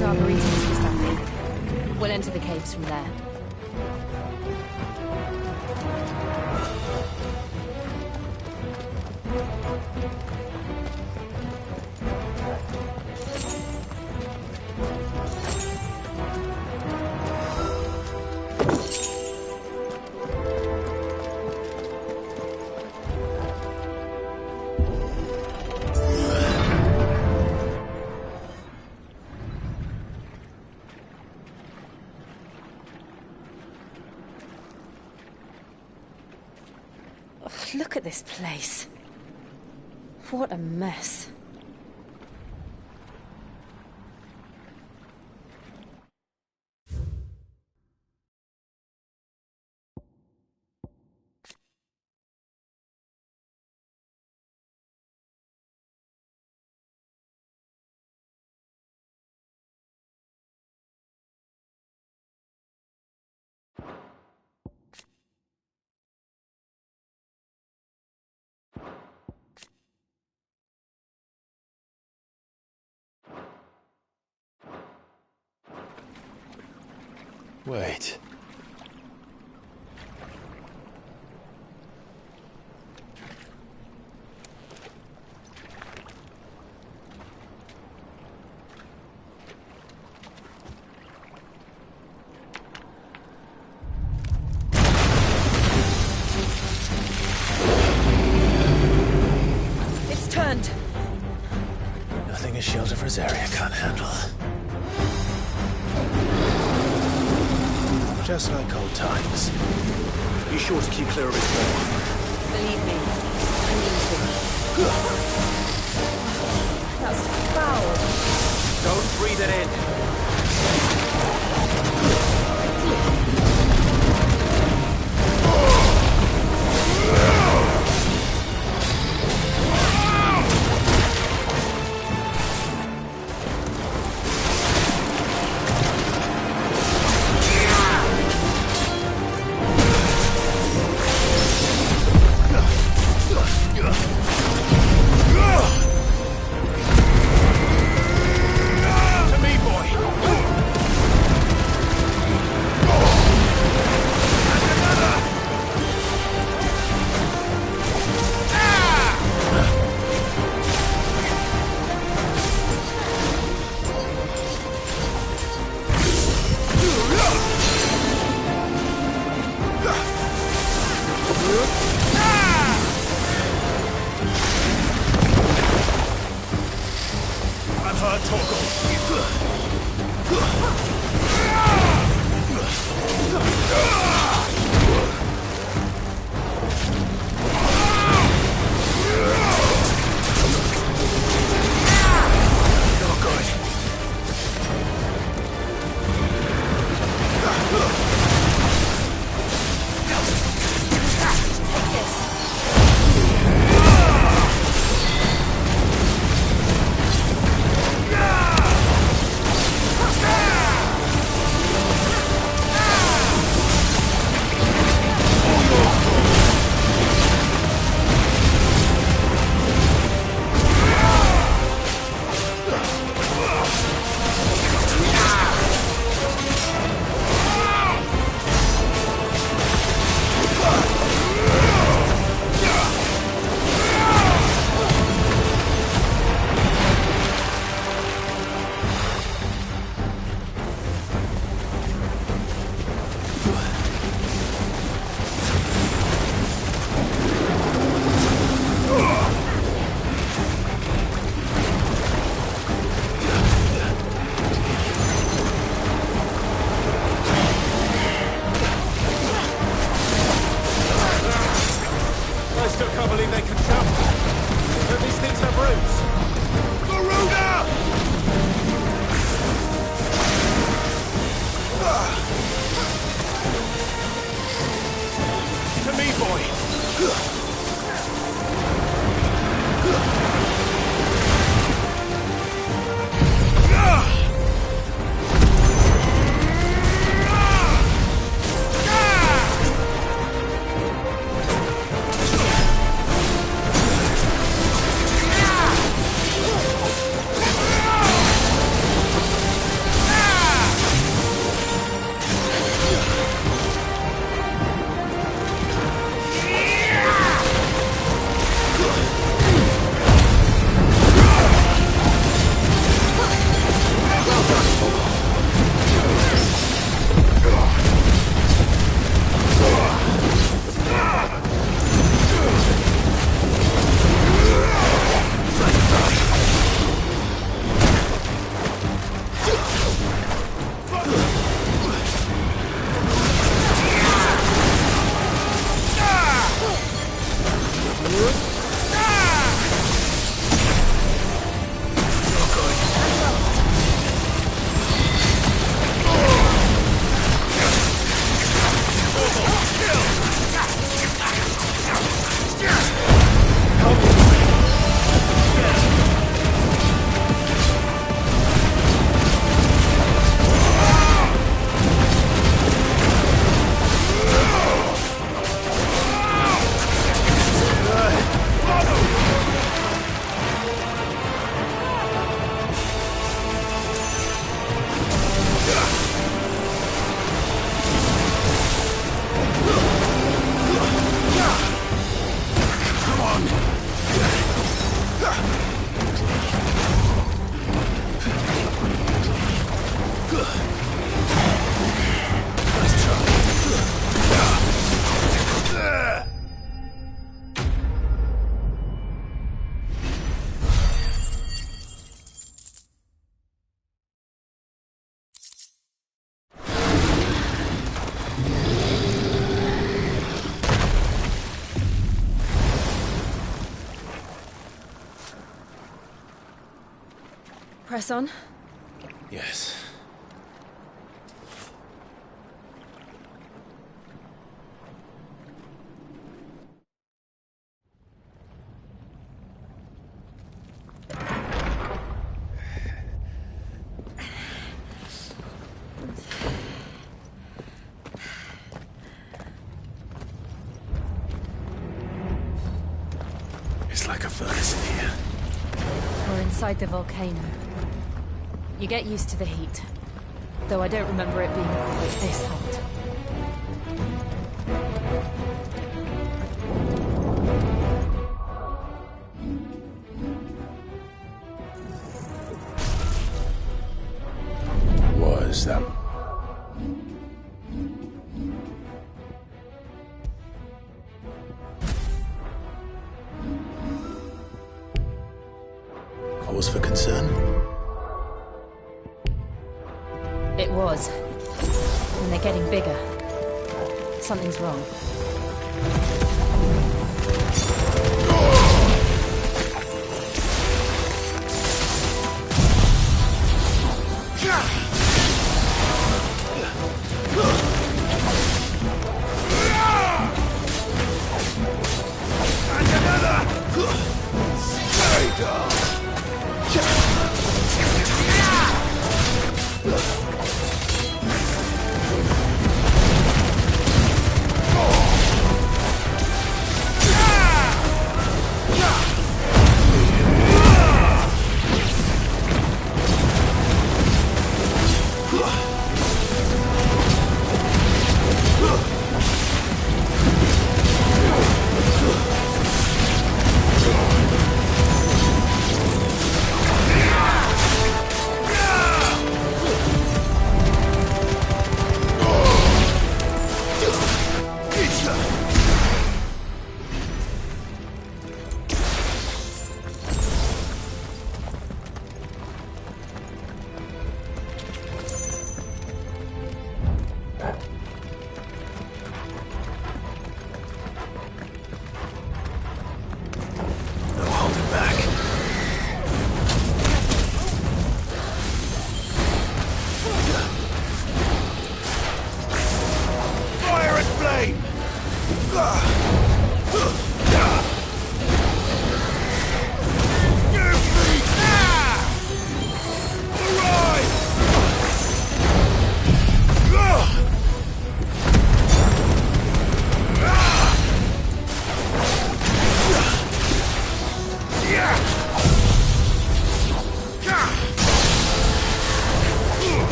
Speaker 3: Lord Arboretum's just up here. We'll enter the caves from there. Look at this place. What a mess.
Speaker 15: Wait.
Speaker 3: It's turned.
Speaker 15: Nothing a shield of Rosaria can't handle. Just like old times.
Speaker 13: Be sure to keep clear of his wall.
Speaker 3: Believe me, I need to. That's foul.
Speaker 13: Don't breathe it in.
Speaker 7: To me, boy.
Speaker 20: Press on.
Speaker 17: Yes.
Speaker 1: It's like a furnace in here.
Speaker 3: We're inside the volcano. You get used to the heat. Though I don't remember it being quite this hot.
Speaker 1: Was them. Cause for concern?
Speaker 3: It was. And they're getting bigger. Something's wrong.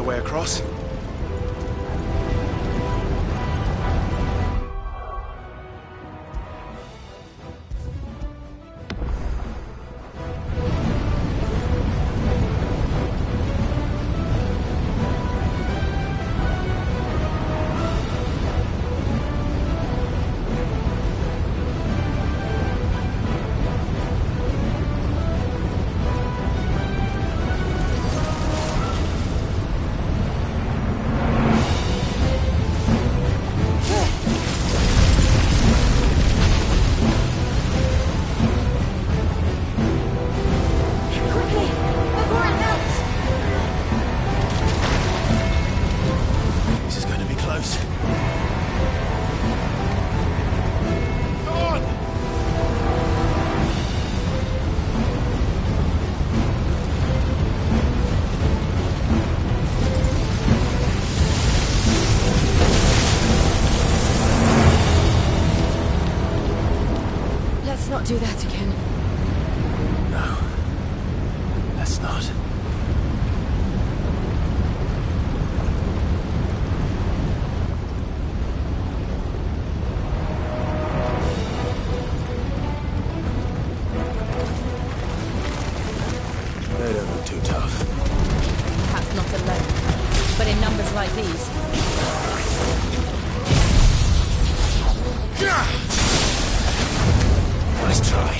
Speaker 17: way across?
Speaker 3: Do that again.
Speaker 1: No. Let's not. They don't look too tough.
Speaker 3: Perhaps not alone, but in numbers like these.
Speaker 1: Nice try.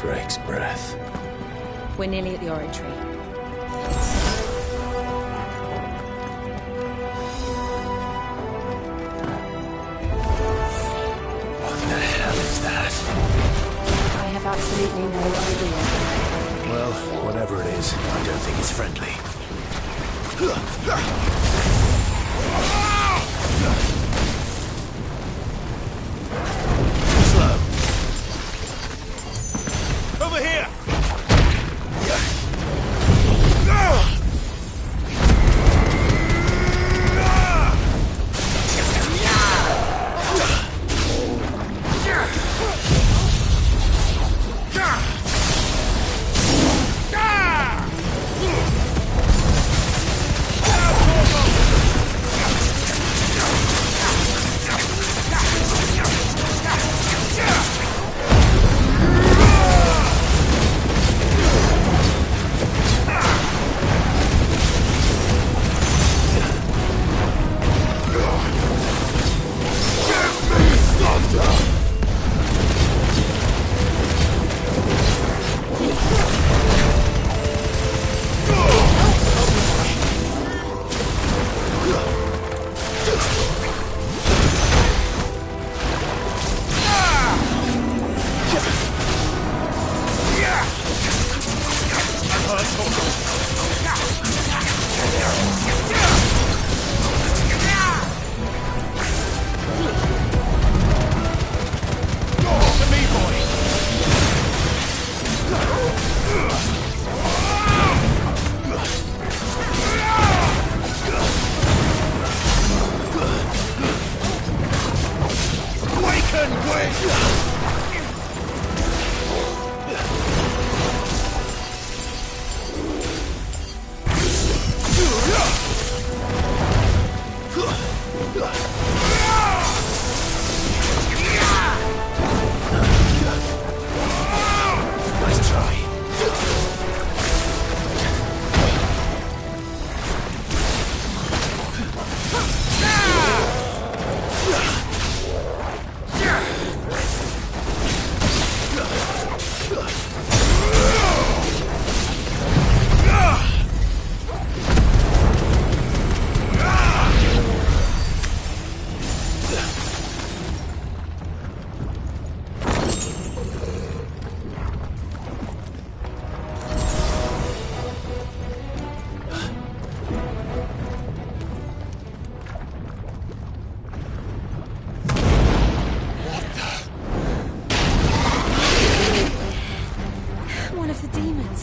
Speaker 1: Drake's breath.
Speaker 3: We're nearly at the oratory.
Speaker 1: What the hell is that?
Speaker 3: I have absolutely no idea.
Speaker 1: Well, whatever it is, I don't think it's friendly. Slow. Over here!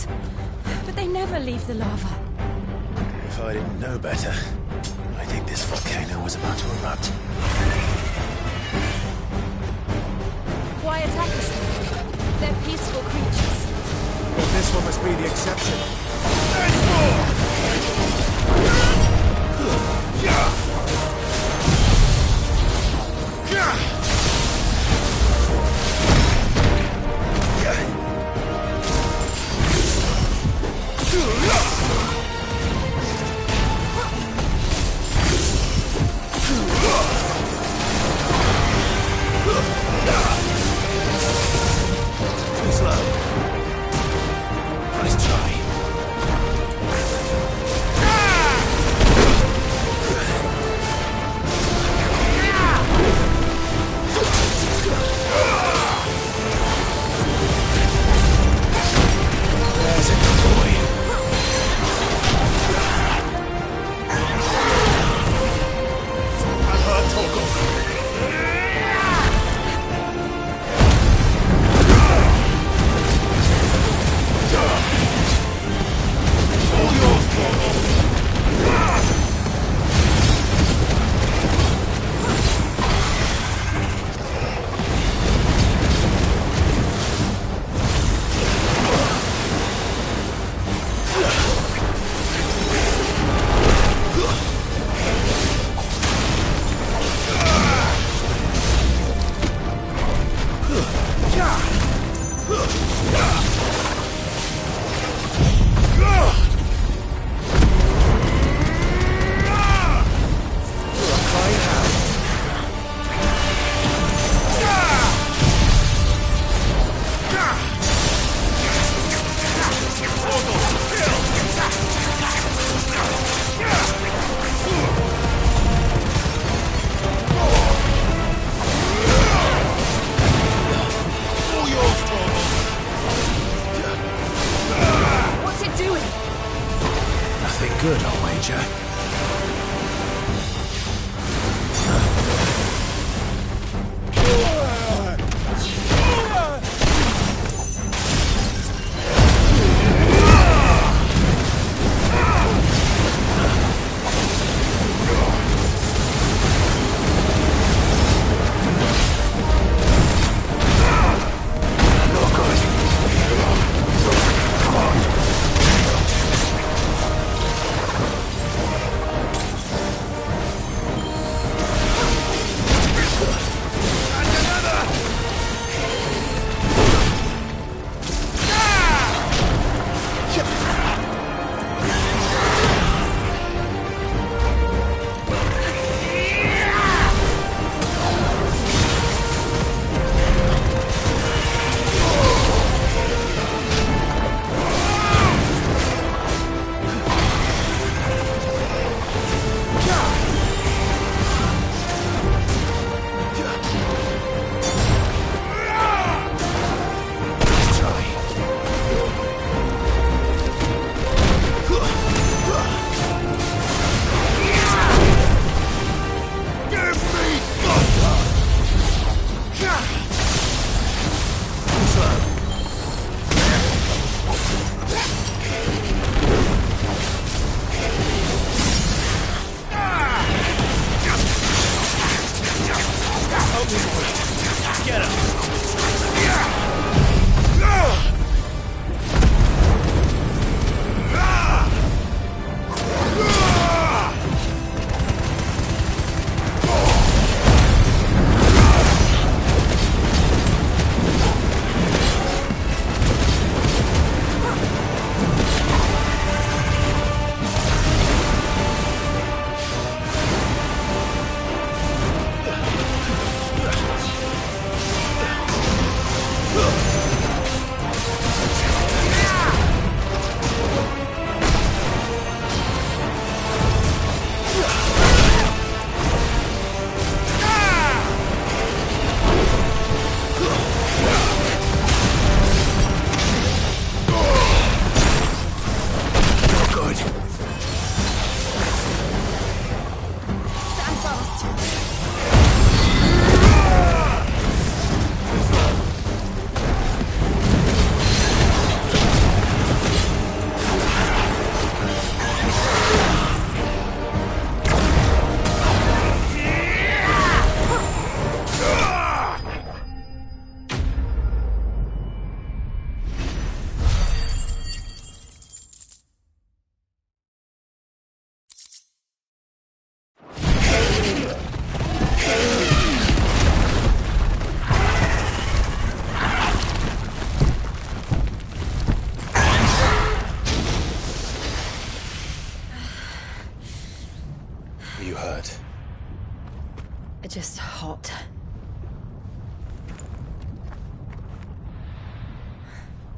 Speaker 8: things. But they never leave the lava.
Speaker 1: If I didn't know better, I think this volcano was about to erupt.
Speaker 3: Why attack us then? They're peaceful creatures.
Speaker 13: Well, this one must be the exception.
Speaker 1: Too slow. Nice try. There's a good boy. I've heard talk of.
Speaker 3: What's it doing?
Speaker 1: Nothing good, I'll wager.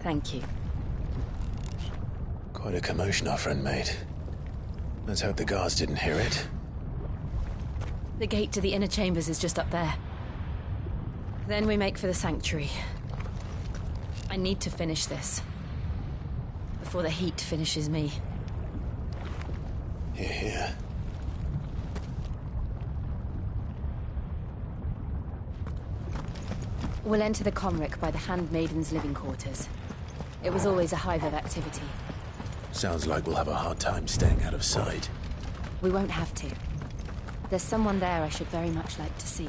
Speaker 20: Thank you.
Speaker 1: Quite a commotion our friend made. Let's hope the guards didn't hear it.
Speaker 3: The gate to the inner chambers is just up there. Then we make for the sanctuary. I need to finish this. Before the heat finishes me.
Speaker 1: Hear, hear.
Speaker 3: We'll enter the Comric by the Handmaiden's living quarters. It was always a hive of activity.
Speaker 1: Sounds like we'll have a hard time staying out of sight.
Speaker 3: We won't have to. There's someone there I should very much like to see.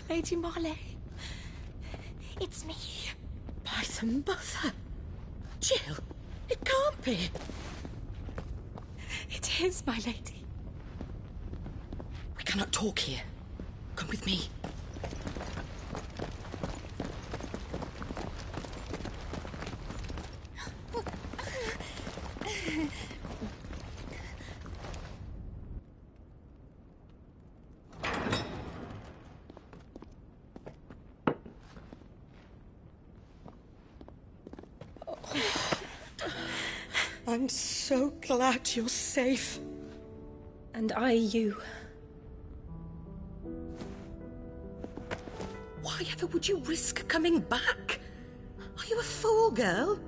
Speaker 6: Lady Marley. It's me. By the mother. Jill, it can't be. It is, my lady. We cannot talk here. Come with me. I'm so glad you're safe.
Speaker 8: And I you.
Speaker 6: Why ever would you risk coming back? Are you a fool, girl?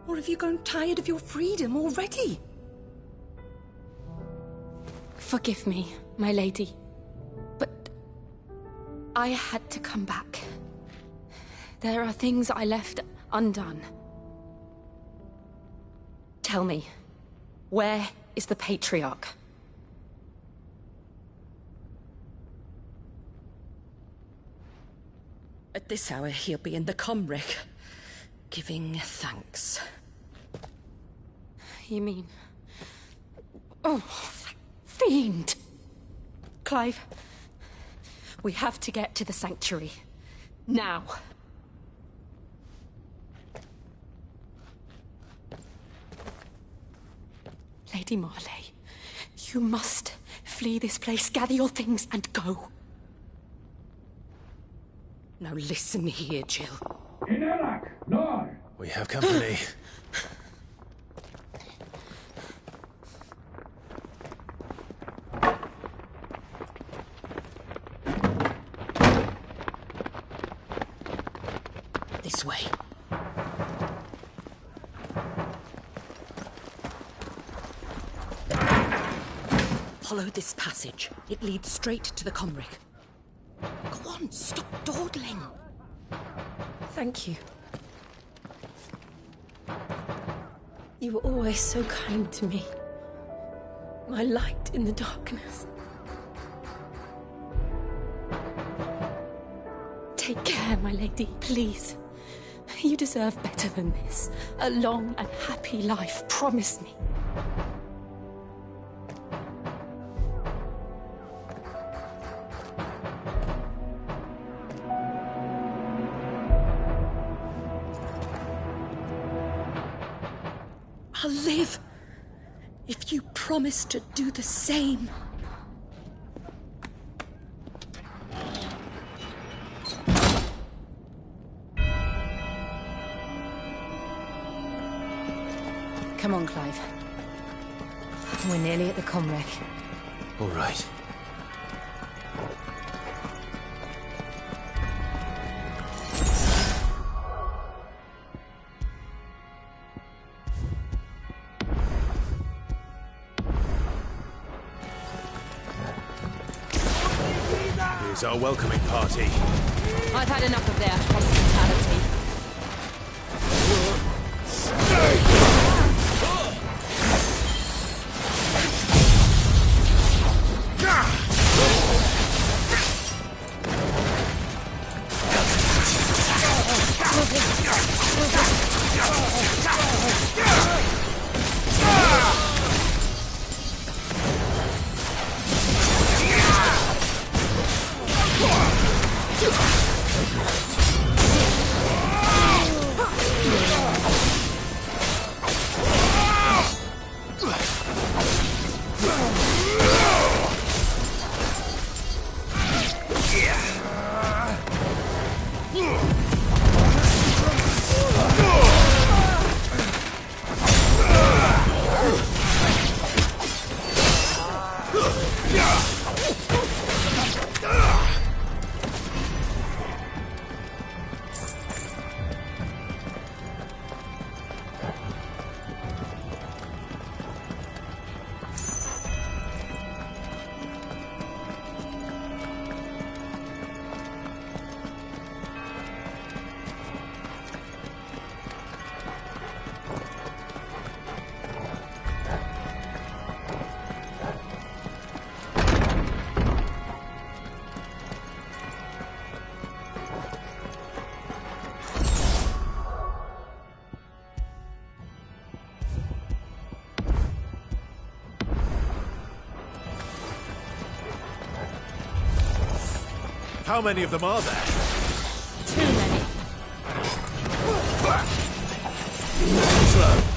Speaker 6: Or have you grown tired of your freedom already?
Speaker 20: Forgive me, my lady. But I had to come back. There are things I left undone. Tell me, where is the Patriarch?
Speaker 6: At this hour, he'll be in the Comric, giving thanks.
Speaker 20: You mean... Oh, fiend! Clive, we have to get to the sanctuary. Now. Lady Marley, you must flee this place, gather your things, and go.
Speaker 6: Now listen here, Jill.
Speaker 1: We have company.
Speaker 6: This way. Follow this passage. It leads straight to the Comric. Go on, stop dawdling.
Speaker 8: Thank you. You were always so kind to me. My light in the darkness. Take care, my lady, please. You deserve better than this. A long and happy life, promise me.
Speaker 6: I'll live if you promise to do the same.
Speaker 3: Come on, Clive. We're nearly at the Comrec.
Speaker 17: All right.
Speaker 15: Here's our welcoming party.
Speaker 3: I've had enough of their hospitality.
Speaker 15: How many of them are there?
Speaker 3: Too many.
Speaker 15: Slow.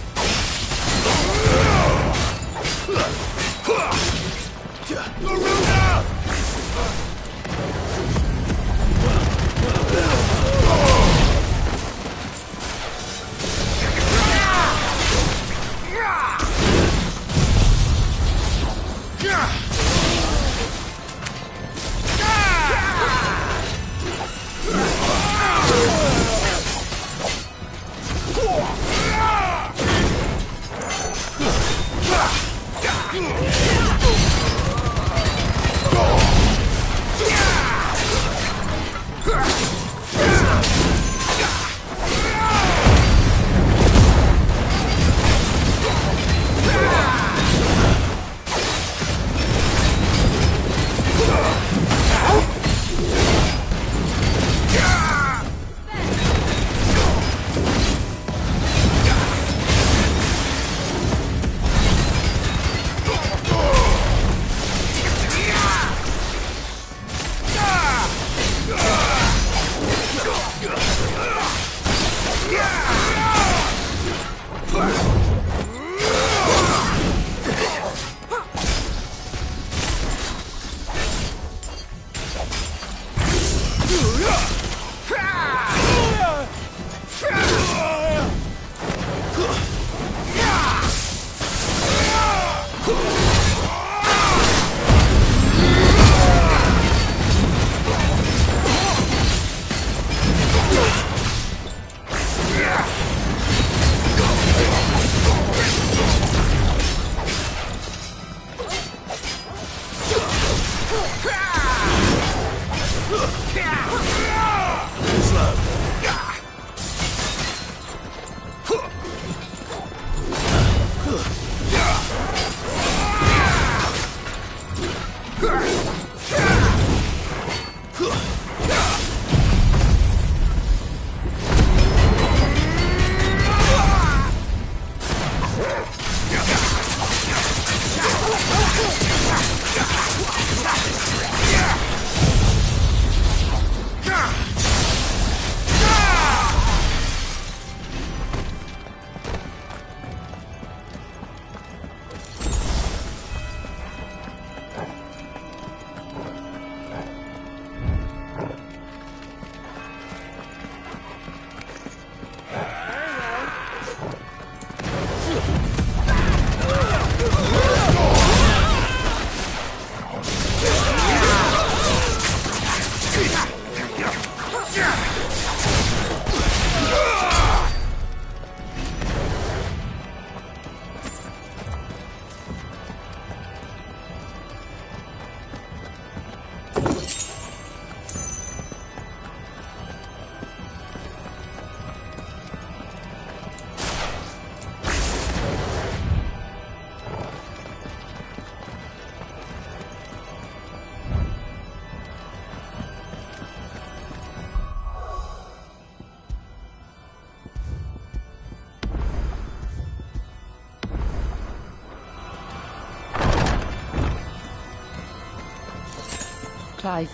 Speaker 8: Clive,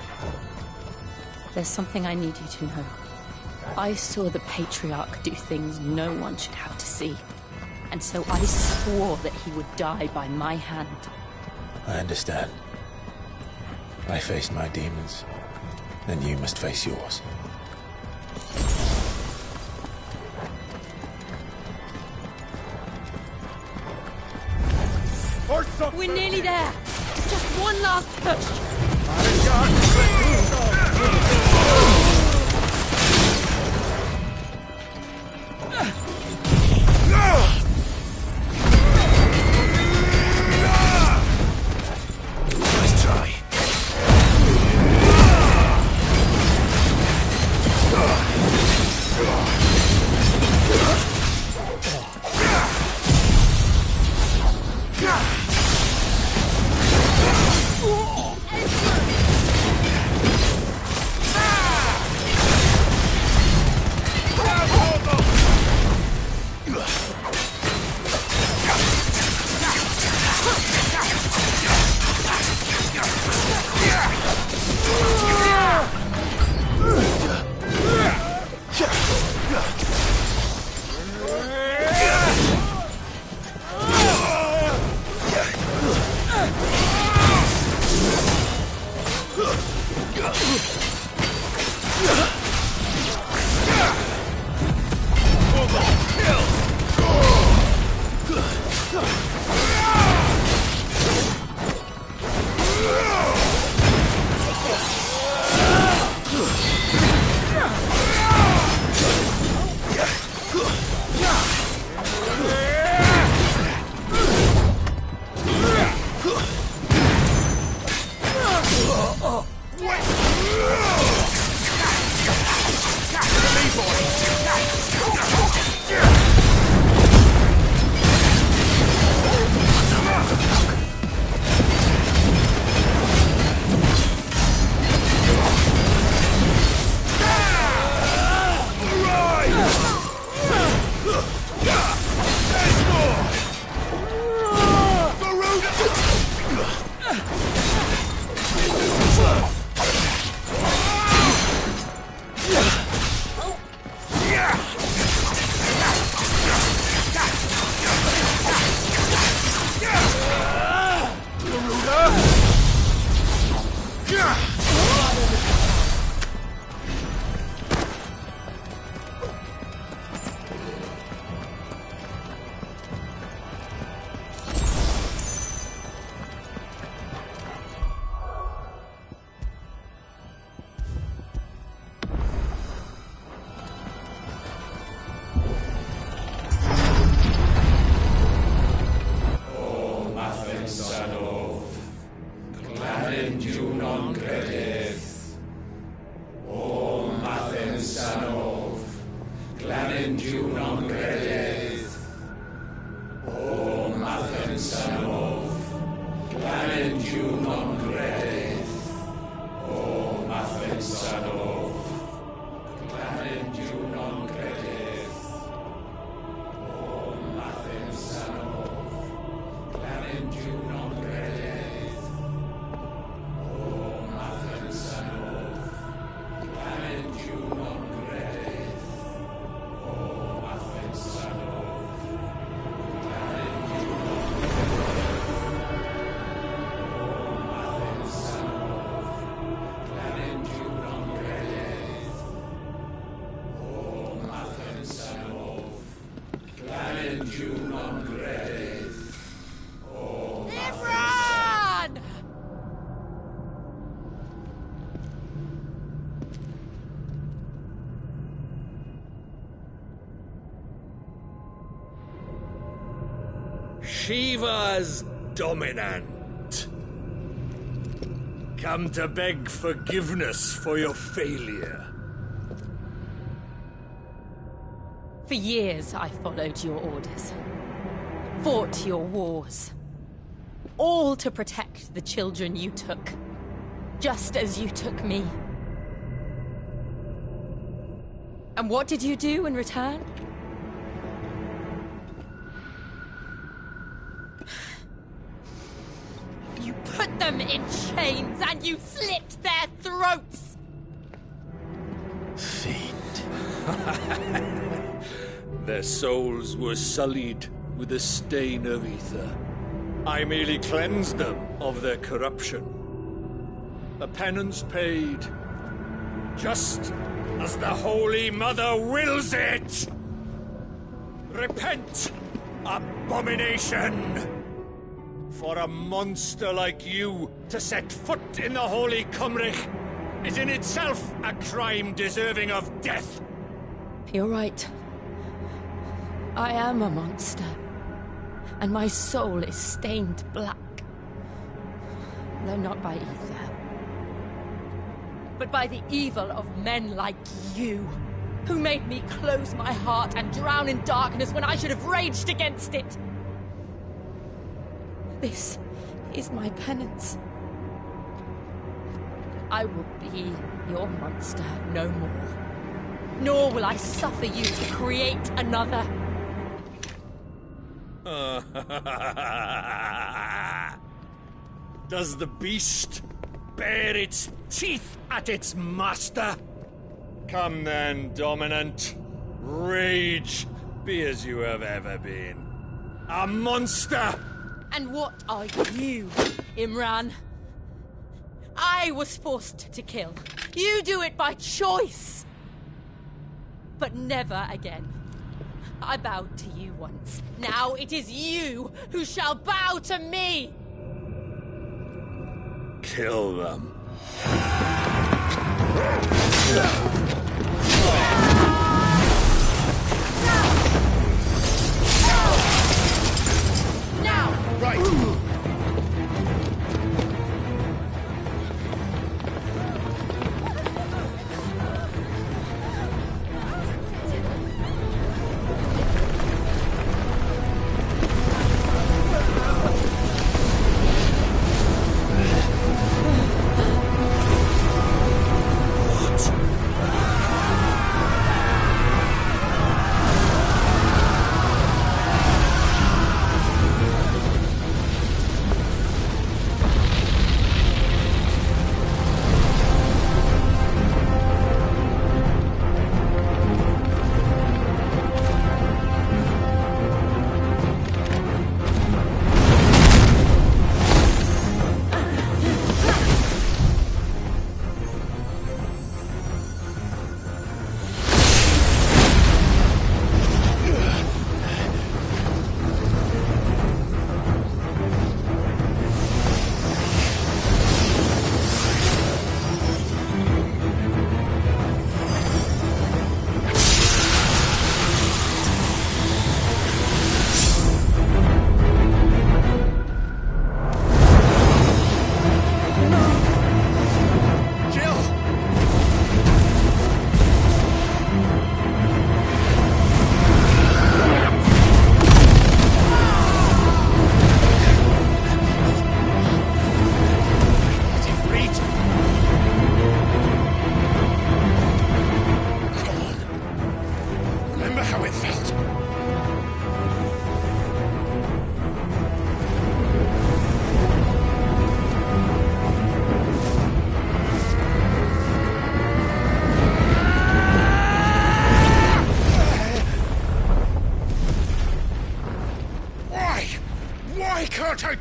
Speaker 8: there's something I need you to know. I saw the Patriarch do things no one should have to see. And so I swore that he would die by my hand.
Speaker 1: I understand. I faced my demons, then you must face yours.
Speaker 8: We're nearly there. Just one last push.
Speaker 1: Nice try.
Speaker 7: Shiva's dominant. Come to beg forgiveness for your failure.
Speaker 8: For years, I followed your orders. Fought your wars. All to protect the children you took. Just as you took me. And what did you do in return? You put them in chains and you slit their throats!
Speaker 1: Fiend.
Speaker 7: Their souls were sullied with the stain of ether. I merely cleansed them of their corruption. The penance paid, just as the Holy Mother wills it! Repent, abomination! For a monster like you to set foot in the Holy Cymric is in itself a crime deserving of death!
Speaker 8: You're right. I am a monster. And my soul is stained black. Though not by ether. But by the evil of men like you, who made me close my heart and drown in darkness when I should have raged against it. This is my penance. I will be your monster no more. Nor will I suffer you to create another.
Speaker 7: Does the beast bare its teeth at its master? Come then, Dominant. Rage, be as you have ever been. A monster!
Speaker 8: And what are you, Imran? I was forced to kill. You do it by choice. But never again. I bowed to you once. Now it is you who shall bow to me!
Speaker 7: Kill them.
Speaker 8: Now!
Speaker 7: Right!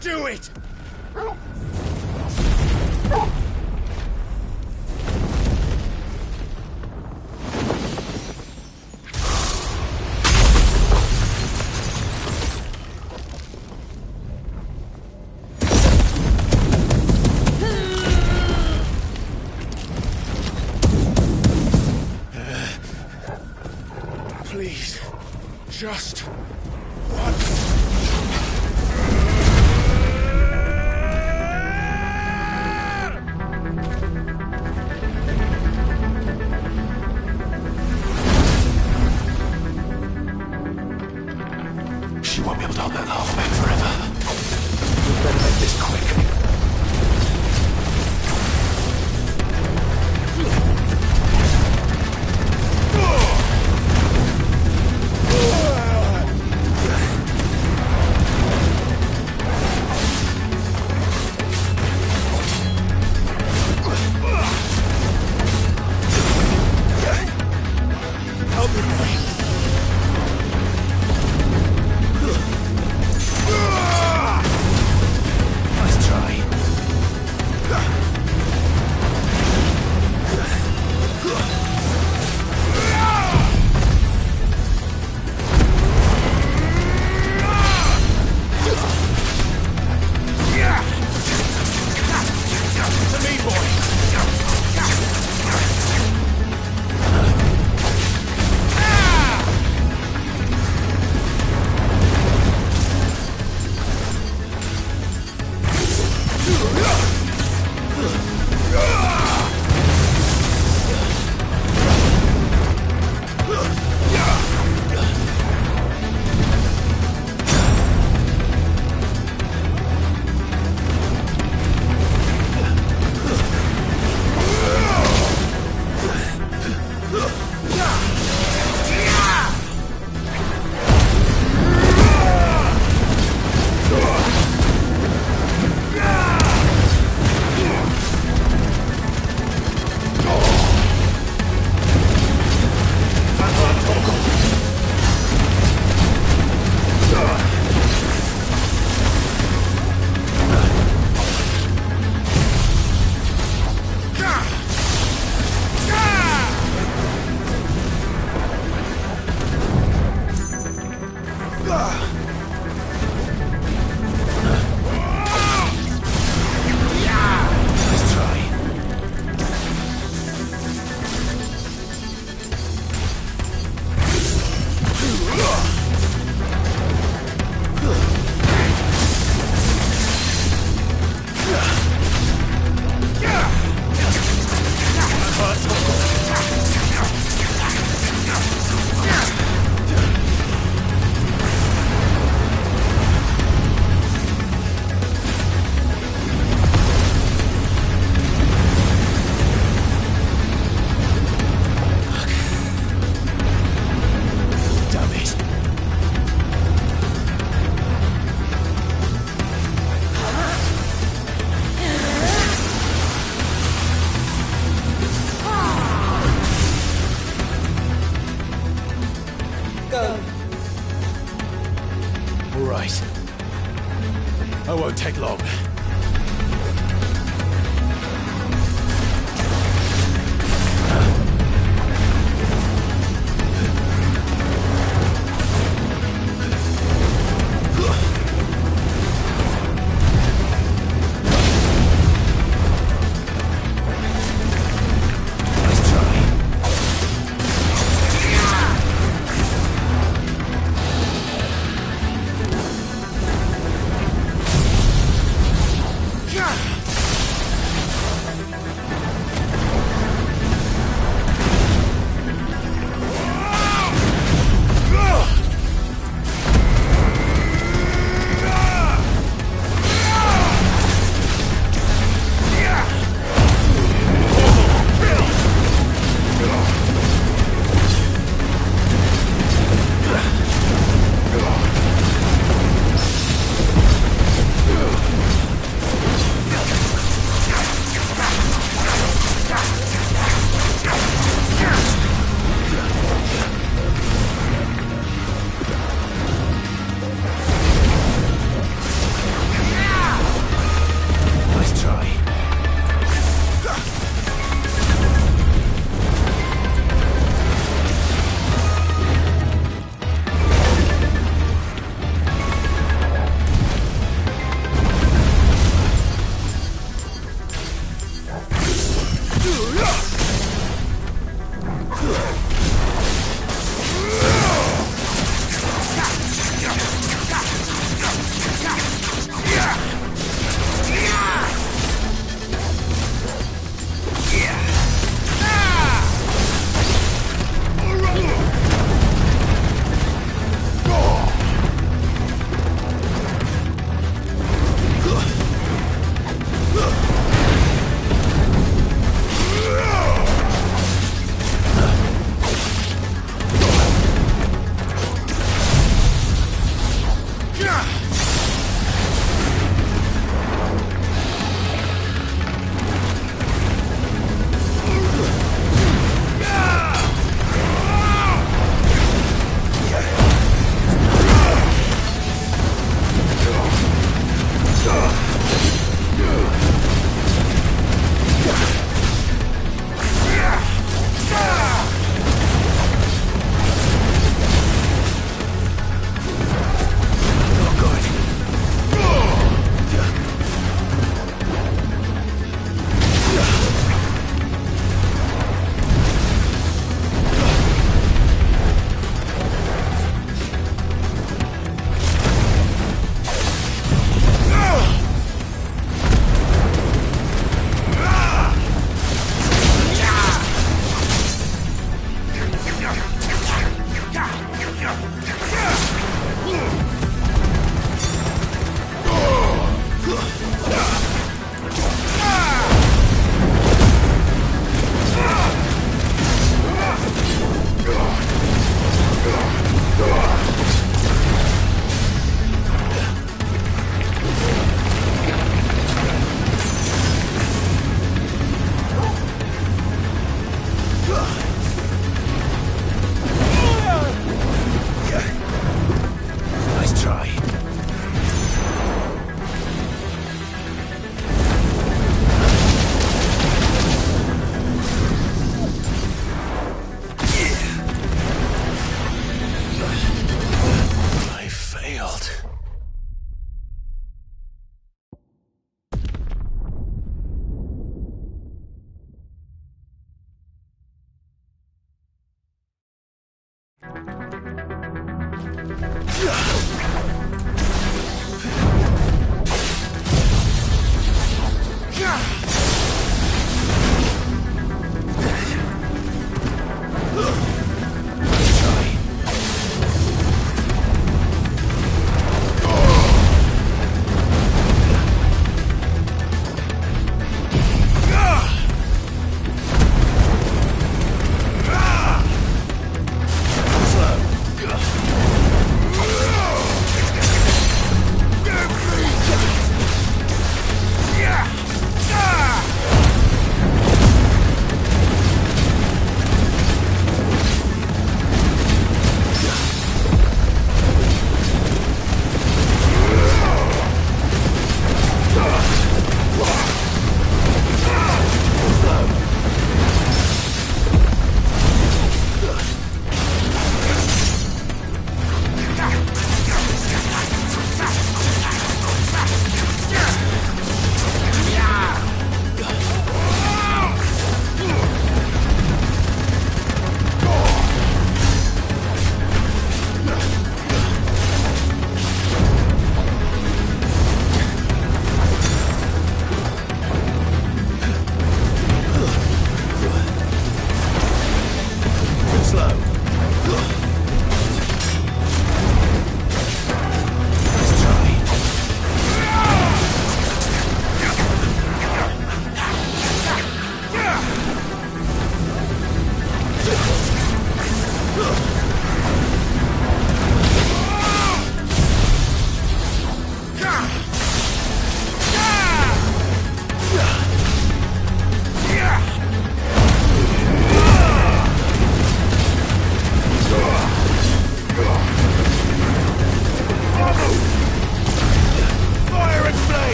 Speaker 7: Do it! Please, just once.
Speaker 1: She won't be able to hold that half back forever. We better make this quick.
Speaker 15: take long.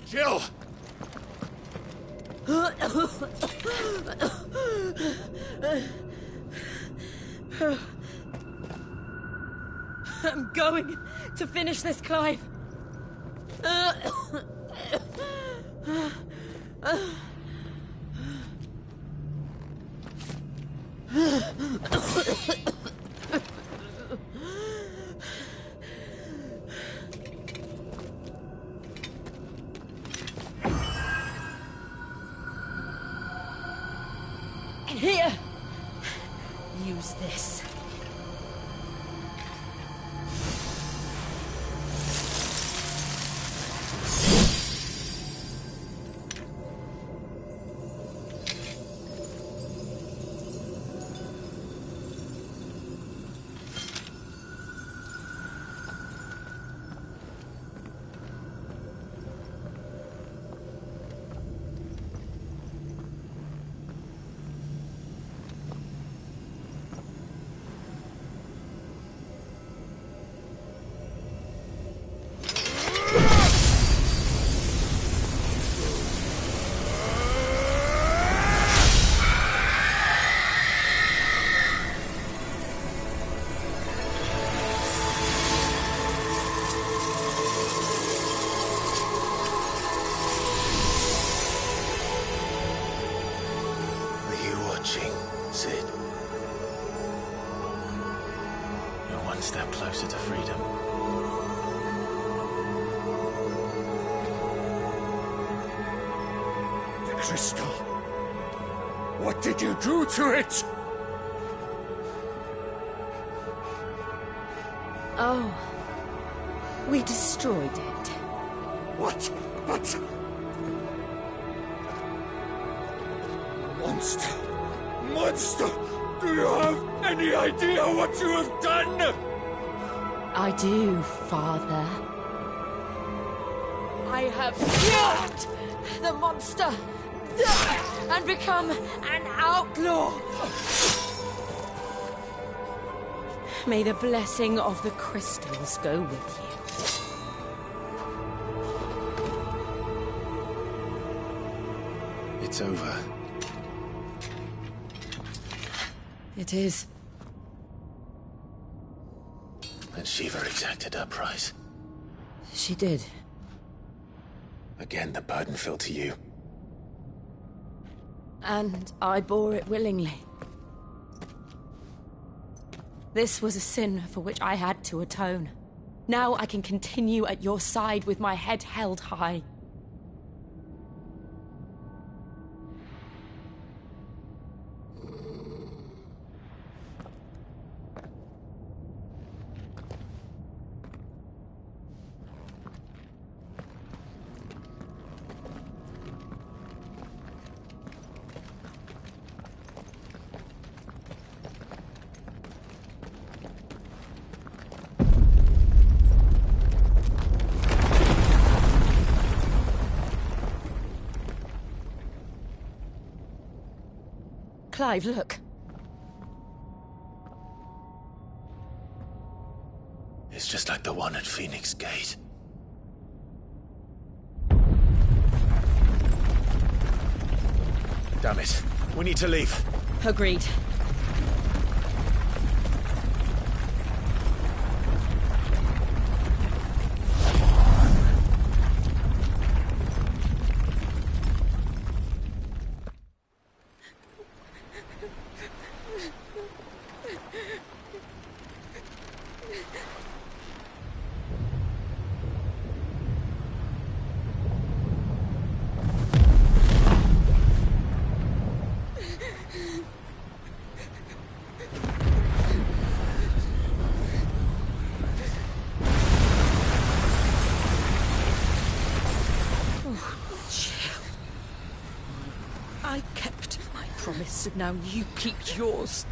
Speaker 7: Jill!
Speaker 8: I'm going to finish this, Clive. Here. Use this.
Speaker 1: Cid. You're one step closer to freedom.
Speaker 7: The crystal. What did you do to it?
Speaker 8: Oh. We destroyed it.
Speaker 7: What? But... Monster! Monster! Do you have any idea what you have done?
Speaker 8: I do, Father. I have killed the monster and become an outlaw. May the blessing of the crystals go with you.
Speaker 1: It's over.
Speaker 8: It is.
Speaker 1: And Shiva exacted her price.
Speaker 8: She did.
Speaker 1: Again, the burden fell to you.
Speaker 8: And I bore it willingly. This was a sin for which I had to atone. Now I can continue at your side with my head held high. Clive, look.
Speaker 1: It's just like the one at Phoenix Gate. Damn it. We need to leave.
Speaker 8: Agreed. I kept my promise, and now you keep yours.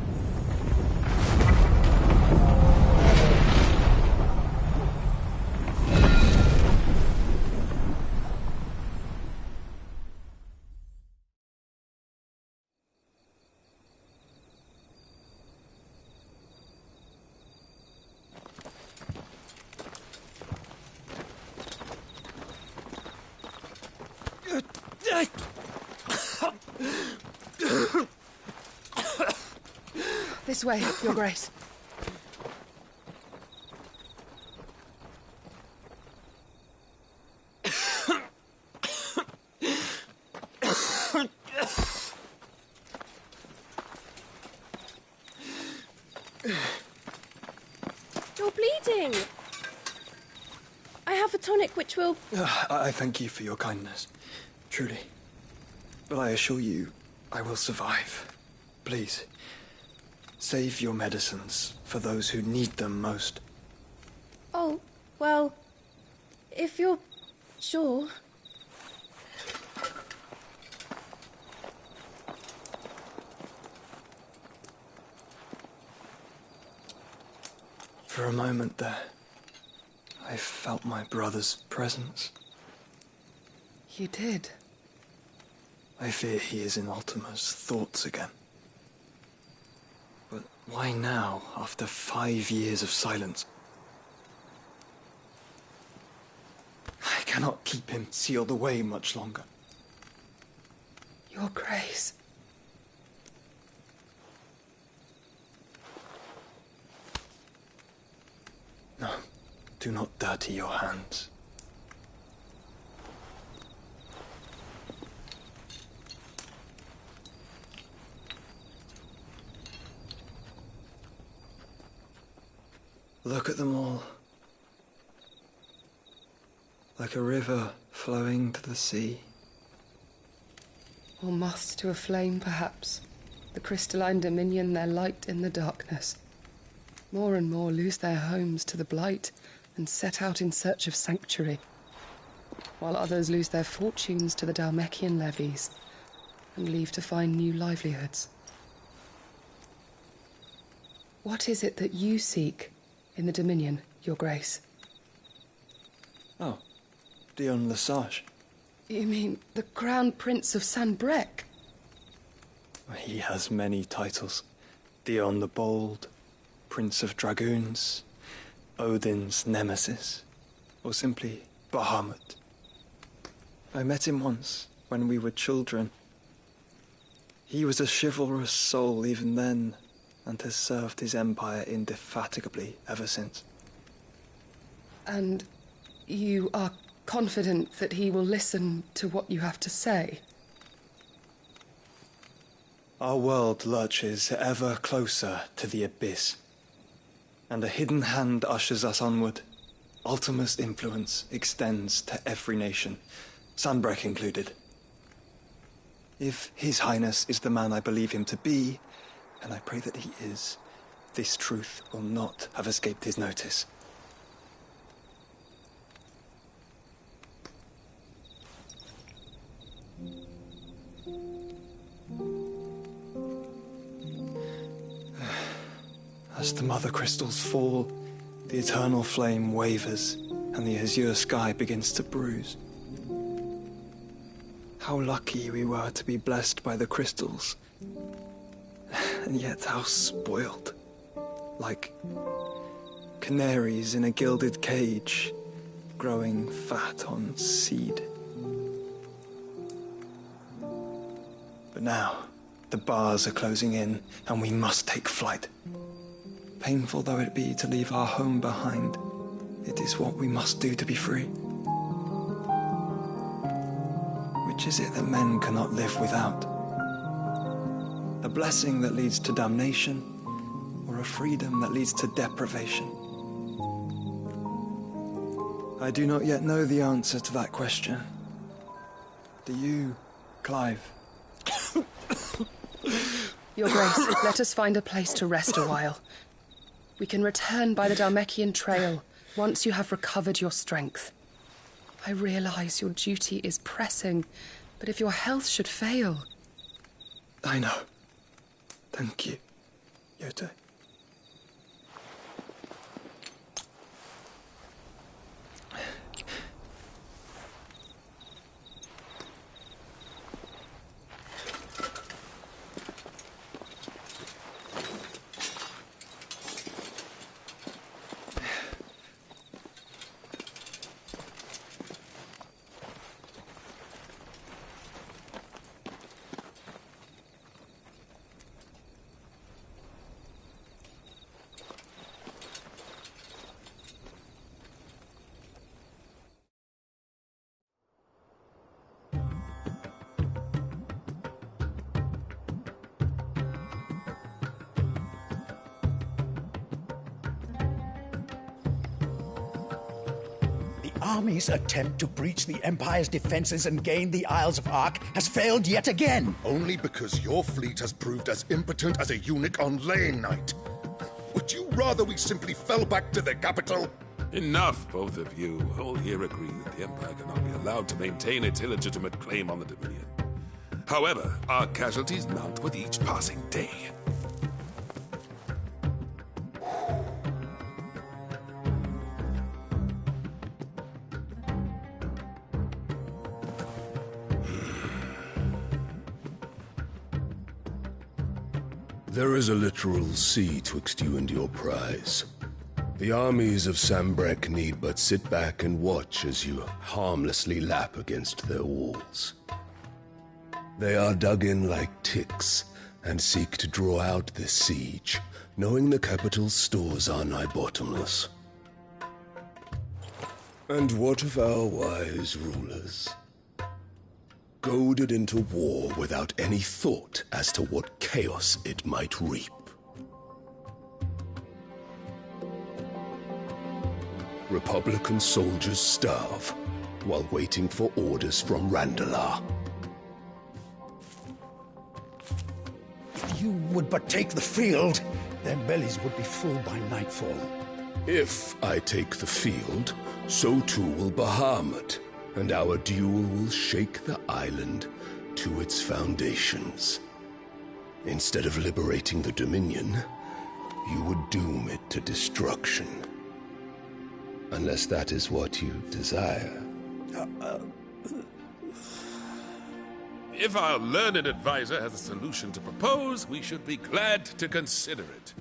Speaker 21: This way, Your Grace.
Speaker 22: You're bleeding. I have a tonic which will...
Speaker 23: I thank you for your kindness, truly. But I assure you, I will survive. Please, save your medicines for those who need them most.
Speaker 22: Oh, well, if you're sure...
Speaker 23: For a moment there, I felt my brother's presence.
Speaker 21: You did?
Speaker 23: I fear he is in Ultima's thoughts again. But why now, after 5 years of silence? I cannot keep him sealed away much longer.
Speaker 21: Your Grace.
Speaker 23: No, do not dirty your hands. Look at them all. Like a river flowing to the sea.
Speaker 21: Or moths to a flame, perhaps. The crystalline dominion, their light in the darkness. More and more lose their homes to the blight and set out in search of sanctuary, while others lose their fortunes to the Dhalmekian levies and leave to find new livelihoods. What is it that you seek in the Dominion, Your Grace?
Speaker 23: Oh, Dion Lesage.
Speaker 21: You mean the Crown Prince of Sanbreque?
Speaker 23: He has many titles. Dion the Bold, Prince of Dragoons, Odin's Nemesis, or simply Bahamut. I met him once, when we were children. He was a chivalrous soul even then, and has served his empire indefatigably ever since.
Speaker 21: And you are confident that he will listen to what you have to say?
Speaker 23: Our world lurches ever closer to the abyss, and a hidden hand ushers us onward. Ultima's influence extends to every nation, Sanbreque included. If His Highness is the man I believe him to be, and I pray that he is, this truth will not have escaped his notice. As the mother crystals fall, the eternal flame wavers, and the azure sky begins to bruise. How lucky we were to be blessed by the crystals, and yet how spoiled. Like canaries in a gilded cage, growing fat on seed. But now, the bars are closing in, and we must take flight. Painful though it be to leave our home behind, it is what we must do to be free. Which is it that men cannot live without? A blessing that leads to damnation, or a freedom that leads to deprivation? I do not yet know the answer to that question. Do you, Clive?
Speaker 21: Your Grace, let us find a place to rest a while. We can return by the Dhalmekian trail once you have recovered your strength. I realize your duty is pressing, but if your health should fail...
Speaker 23: I know. Thank you, Yote.
Speaker 4: army's attempt to breach the Empire's defenses and gain the Isles of Ark has failed yet again.
Speaker 2: Only because your fleet has proved as impotent as a eunuch on laying night. Would you rather we simply fell back to the capital?
Speaker 7: Enough, both of you. All here agree that the Empire cannot be allowed to maintain its illegitimate claim on the Dominion. However, our casualties mount with each passing day.
Speaker 5: There is a literal sea twixt you and your prize. The armies of Sanbreque need but sit back and watch as you harmlessly lap against their walls. They are dug in like ticks and seek to draw out this siege, knowing the capital's stores are nigh bottomless. And what of our wise rulers? Goaded into war without any thought as to what chaos it might reap. Republican soldiers starve while waiting for orders from Randalar.
Speaker 4: If you would but take the field, their bellies would be full by nightfall.
Speaker 5: If I take the field, so too will Bahamut, and our duel will shake the island to its foundations. Instead of liberating the Dominion, you would doom it to destruction. Unless that is what you desire.
Speaker 7: If our learned advisor has a solution to propose, we should be glad to consider it.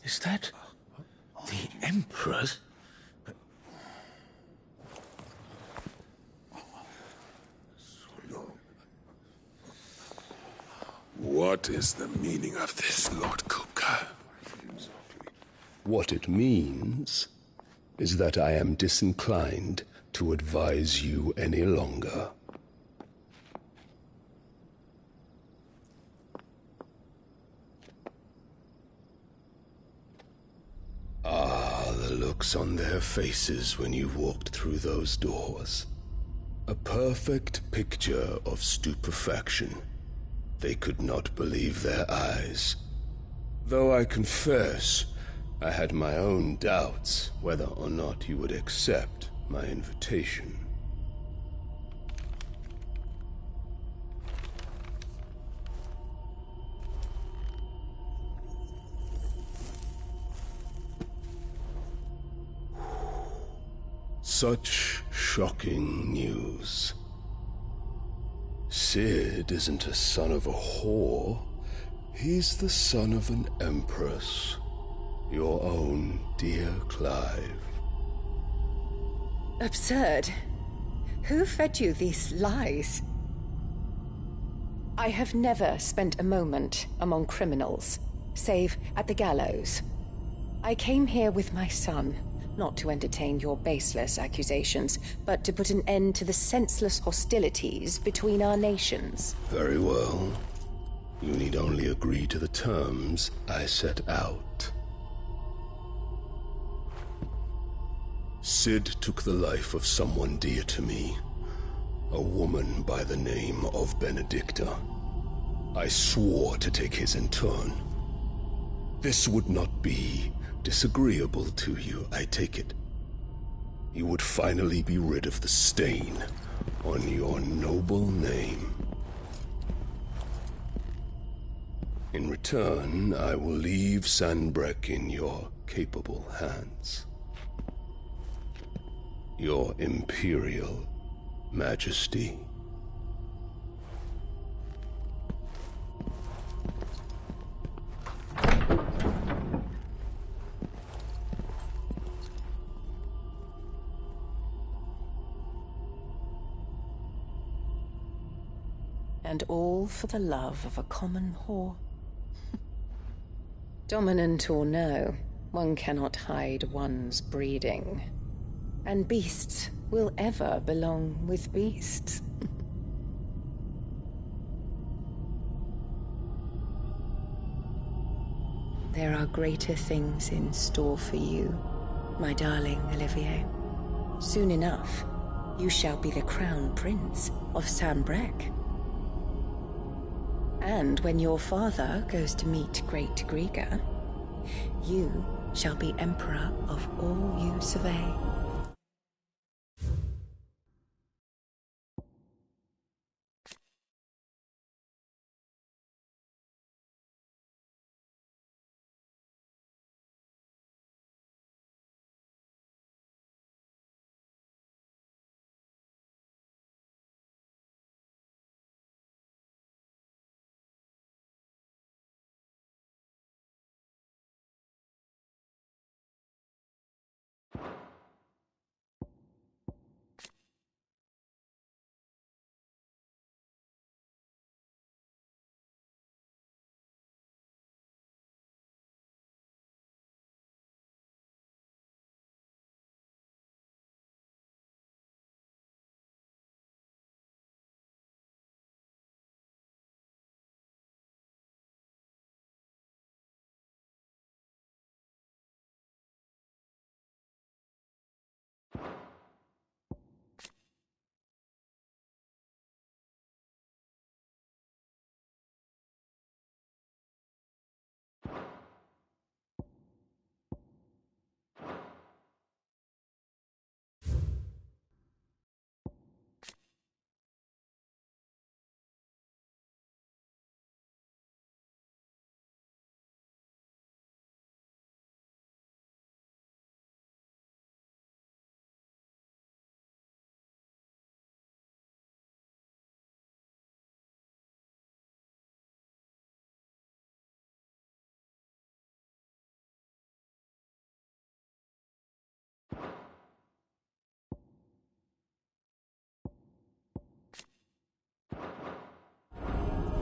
Speaker 15: Is that the Emperor's?
Speaker 5: What is the meaning of this, Lord Kupka? What it means is that I am disinclined to advise you any longer. Ah, the looks on their faces when you walked through those doors. A perfect picture of stupefaction. They could not believe their eyes. Though I confess, I had my own doubts whether or not you would accept my invitation. Such shocking news. Cid isn't a son of a whore. He's the son of an empress. Your own dear Clive.
Speaker 6: Absurd. Who fed you these lies? I have never spent a moment among criminals, save at the gallows. I came here with my son, not to entertain your baseless accusations, but to put an end to the senseless hostilities between our nations.
Speaker 5: Very well. You need only agree to the terms I set out. Cid took the life of someone dear to me, a woman by the name of Benedicta. I swore to take his in turn. This would not be disagreeable to you, I take it. You would finally be rid of the stain on your noble name. In return, I will leave Sanbreque in your capable hands. Your Imperial Majesty.
Speaker 6: And all for the love of a common whore. Dominant or no, one cannot hide one's breeding. And beasts will ever belong with beasts. There are greater things in store for you, my darling Olivier. Soon enough, you shall be the crown prince of Sanbreque. And when your father goes to meet Great Griga, you shall be emperor of all you survey.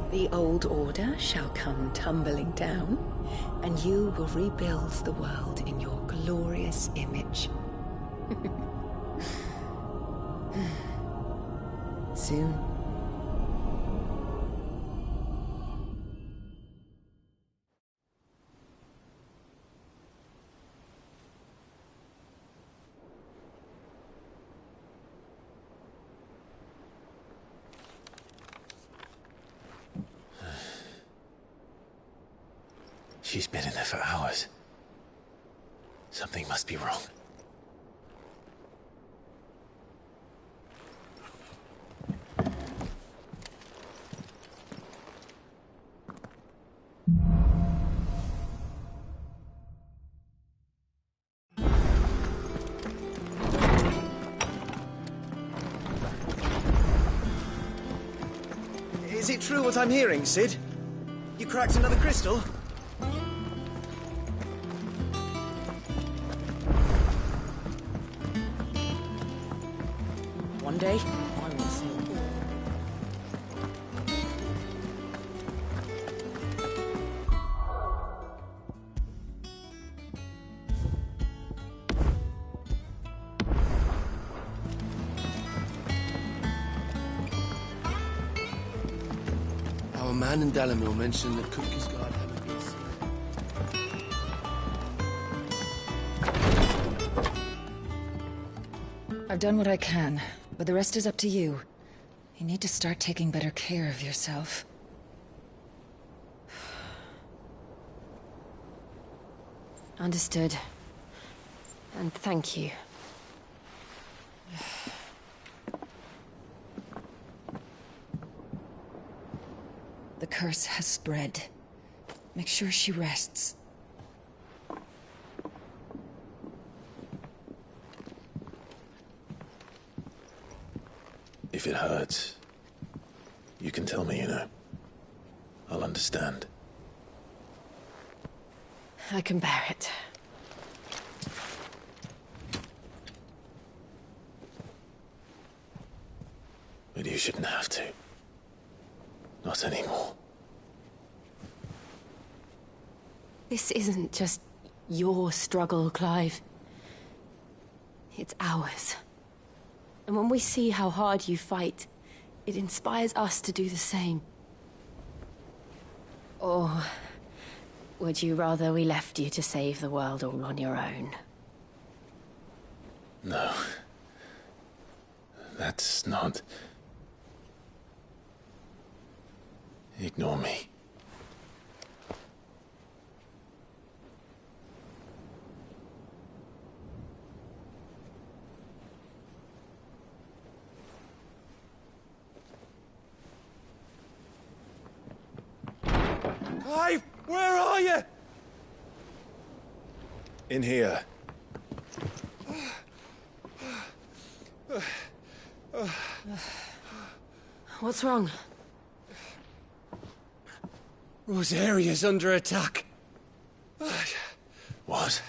Speaker 6: The old order shall come tumbling down, and you will rebuild the world in your glorious image. Soon.
Speaker 1: She's been in there for hours. Something must be wrong.
Speaker 19: Is it true what I'm hearing, Cid? You cracked another crystal? One day, I will see all.
Speaker 5: Our man in Dalimil mentioned that Kupka's guard hadn't been seen.
Speaker 3: I've done what I can, but the rest is up to you. You need to start taking better care of yourself.
Speaker 20: Understood. And thank you.
Speaker 3: The curse has spread. Make sure she rests.
Speaker 1: If it hurts, you can tell me, you know. I'll understand.
Speaker 20: I can bear it.
Speaker 1: But you shouldn't have to. Not anymore.
Speaker 20: This isn't just your struggle, Clive. It's ours. And when we see how hard you fight, it inspires us to do the same. Or would you rather we left you to save the world all on your own?
Speaker 1: No. That's not... Ignore me.
Speaker 13: Clive, where are you?
Speaker 17: In here.
Speaker 20: What's wrong?
Speaker 13: Rosaria's under attack.
Speaker 1: What?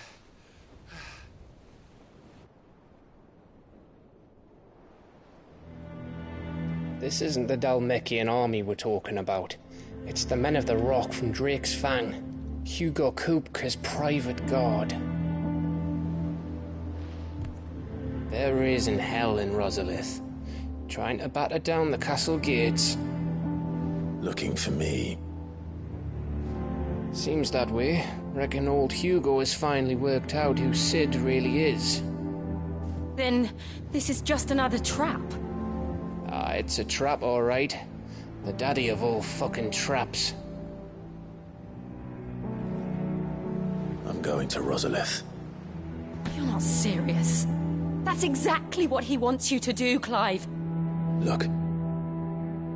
Speaker 10: This isn't the Dhalmekian army we're talking about. It's the men of the Rock from Drake's Fang. Hugo Kupka's private guard. There is in hell in Rosalith, trying to batter down the castle gates.
Speaker 1: Looking for me.
Speaker 10: Seems that way. Reckon old Hugo has finally worked out who Cid really is.
Speaker 20: Then this is just another trap.
Speaker 10: Ah, it's a trap, all right. The daddy of all fucking traps.
Speaker 1: I'm going to Rosalith.
Speaker 20: You're not serious. That's exactly what he wants you to do, Clive.
Speaker 1: Look,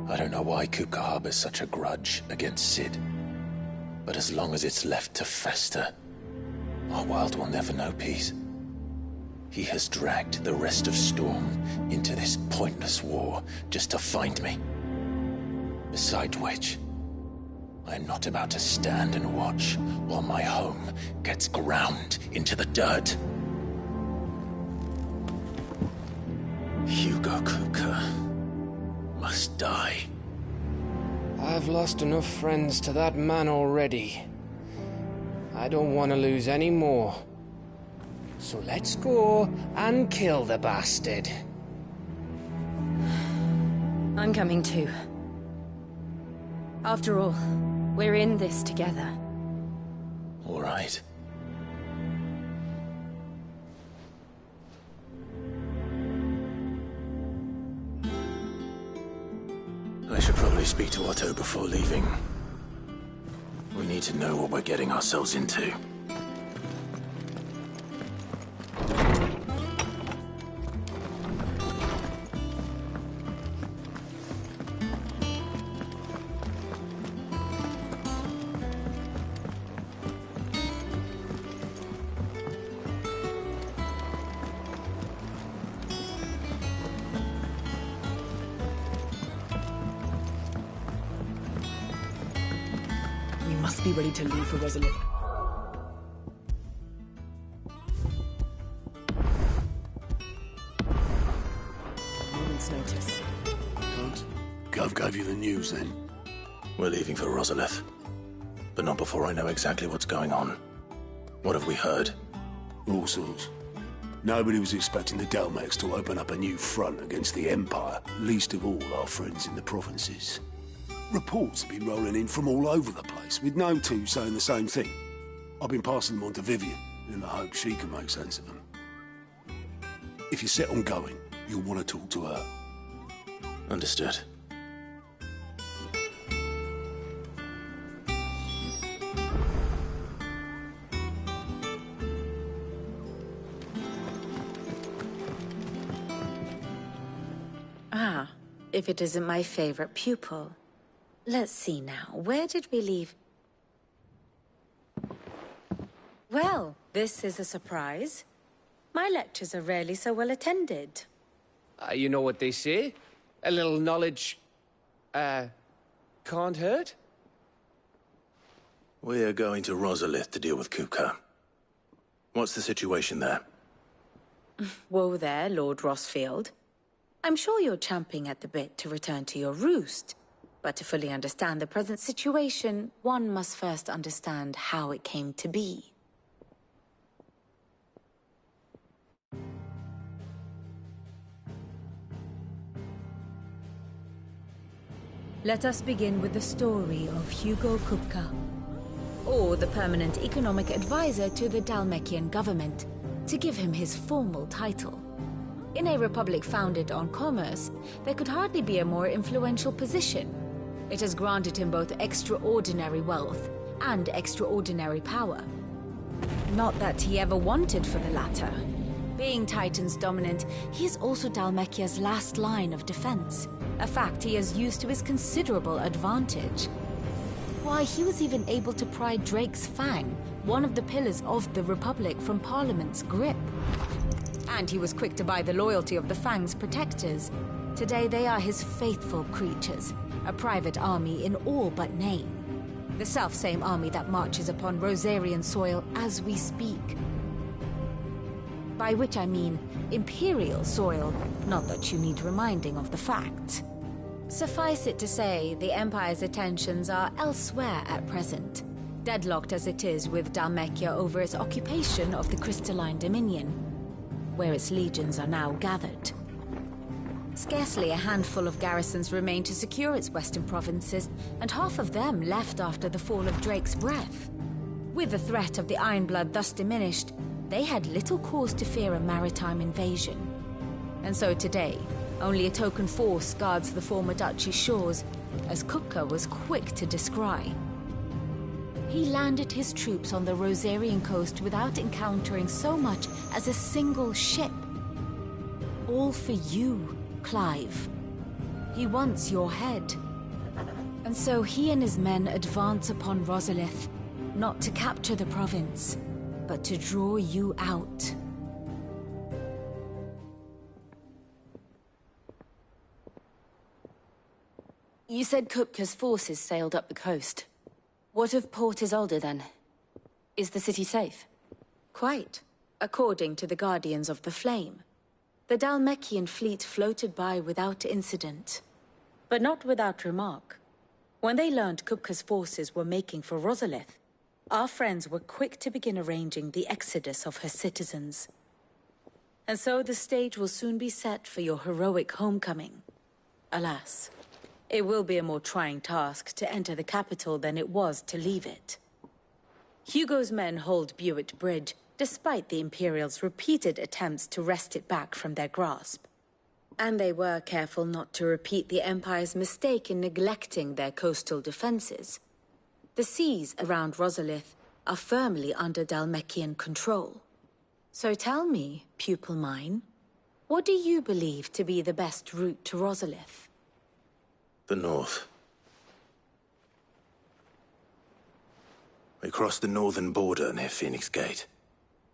Speaker 1: I don't know why Kupka harbors such a grudge against Cid. But as long as it's left to fester, our world will never know peace. He has dragged the rest of Storm into this pointless war just to find me. Besides which, I am not about to stand and watch while my home gets ground into the dirt. Hugo Kupka must die.
Speaker 10: I've lost enough friends to that man already. I don't want to lose any more. So let's go and kill the bastard.
Speaker 20: I'm coming too. After all, we're in this together.
Speaker 1: All right. I should probably speak to Otto before leaving. We need to know what we're getting ourselves into.
Speaker 11: Be ready to leave for Rosalith. Moment's notice.
Speaker 5: Don't. Gov gave you the news then?
Speaker 1: We're leaving for Rosalith. But not before I know exactly what's going on. What have we heard?
Speaker 5: All sorts. Nobody was expecting the Dalmacs to open up a new front against the Empire, least of all our friends in the provinces. Reports have been rolling in from all over the place, with no two saying the same thing. I've been passing them on to Vivian, in the hope she can make sense of them. If you're set on going, you'll want to talk to her.
Speaker 1: Understood.
Speaker 3: Ah, if it isn't my favorite pupil. Let's see now, where did we leave? Well, this is a surprise. My lectures are rarely so well attended.
Speaker 10: You know what they say? A little knowledge, can't hurt?
Speaker 1: We are going to Rosalith to deal with Kupka. What's the situation there?
Speaker 3: Whoa there, Lord Rossfield. I'm sure you're champing at the bit to return to your roost. But to fully understand the present situation, one must first understand how it came to be. Let us begin with the story of Hugo Kupka, or the permanent economic advisor to the Dhalmekian government, to give him his formal title. In a republic founded on commerce, there could hardly be a more influential position. It has granted him both extraordinary wealth and extraordinary power. Not that he ever wanted for the latter. Being Titan's dominant, he is also Dhalmekia's last line of defense, a fact he has used to his considerable advantage. Why, he was even able to pry Drake's Fang, one of the pillars of the Republic, from Parliament's grip. And he was quick to buy the loyalty of the Fang's protectors. Today they are his faithful creatures, a private army in all but name. The self-same army that marches upon Rosarian soil as we speak. By which I mean Imperial soil, not that you need reminding of the fact. Suffice it to say, the Empire's attentions are elsewhere at present, deadlocked as it is with Dhalmekia over its occupation of the Crystalline Dominion, where its legions are now gathered. Scarcely a handful of garrisons remain to secure its western provinces, and half of them left after the fall of Drake's Breath. With the threat of the Ironblood thus diminished, they had little cause to fear a maritime invasion. And so today, only a token force guards the former duchy's shores, as Kupka was quick to descry. He landed his troops on the Rosarian coast without encountering so much as a single ship. All for you, Clive. He wants your head. And so he and his men advance upon Rosalith, not to capture the province, but to draw you out.
Speaker 20: You said Kupka's forces sailed up the coast. What of Port Isolde, then? Is the city safe?
Speaker 3: Quite, according to the Guardians of the Flame. The Dhalmekian fleet floated by without incident, but not without remark. When they learned Kupka's forces were making for Rosalith, our friends were quick to begin arranging the exodus of her citizens. And so the stage will soon be set for your heroic homecoming. Alas, it will be a more trying task to enter the capital than it was to leave it. Hugo's men hold Buet Bridge, despite the Imperials' repeated attempts to wrest it back from their grasp. And they were careful not to repeat the Empire's mistake in neglecting their coastal defenses. The seas around Rosalith are firmly under Dhalmekian control. So tell me, pupil mine, what do you believe to be the best route to Rosalith?
Speaker 1: The north. We cross the northern border near Phoenix Gate,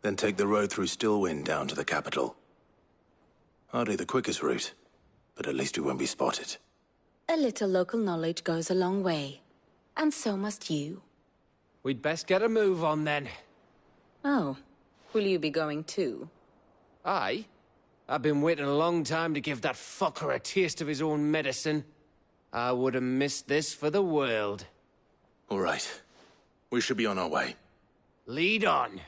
Speaker 1: then take the road through Stillwind down to the capital. Hardly the quickest route, but at least we won't be spotted.
Speaker 3: A little local knowledge goes a long way, and so must you.
Speaker 10: We'd best get a move on then.
Speaker 3: Oh, will you be going too?
Speaker 10: Aye. I've been waiting a long time to give that fucker a taste of his own medicine. I would have missed this for the world.
Speaker 1: All right. We should be on our way.
Speaker 10: Lead on.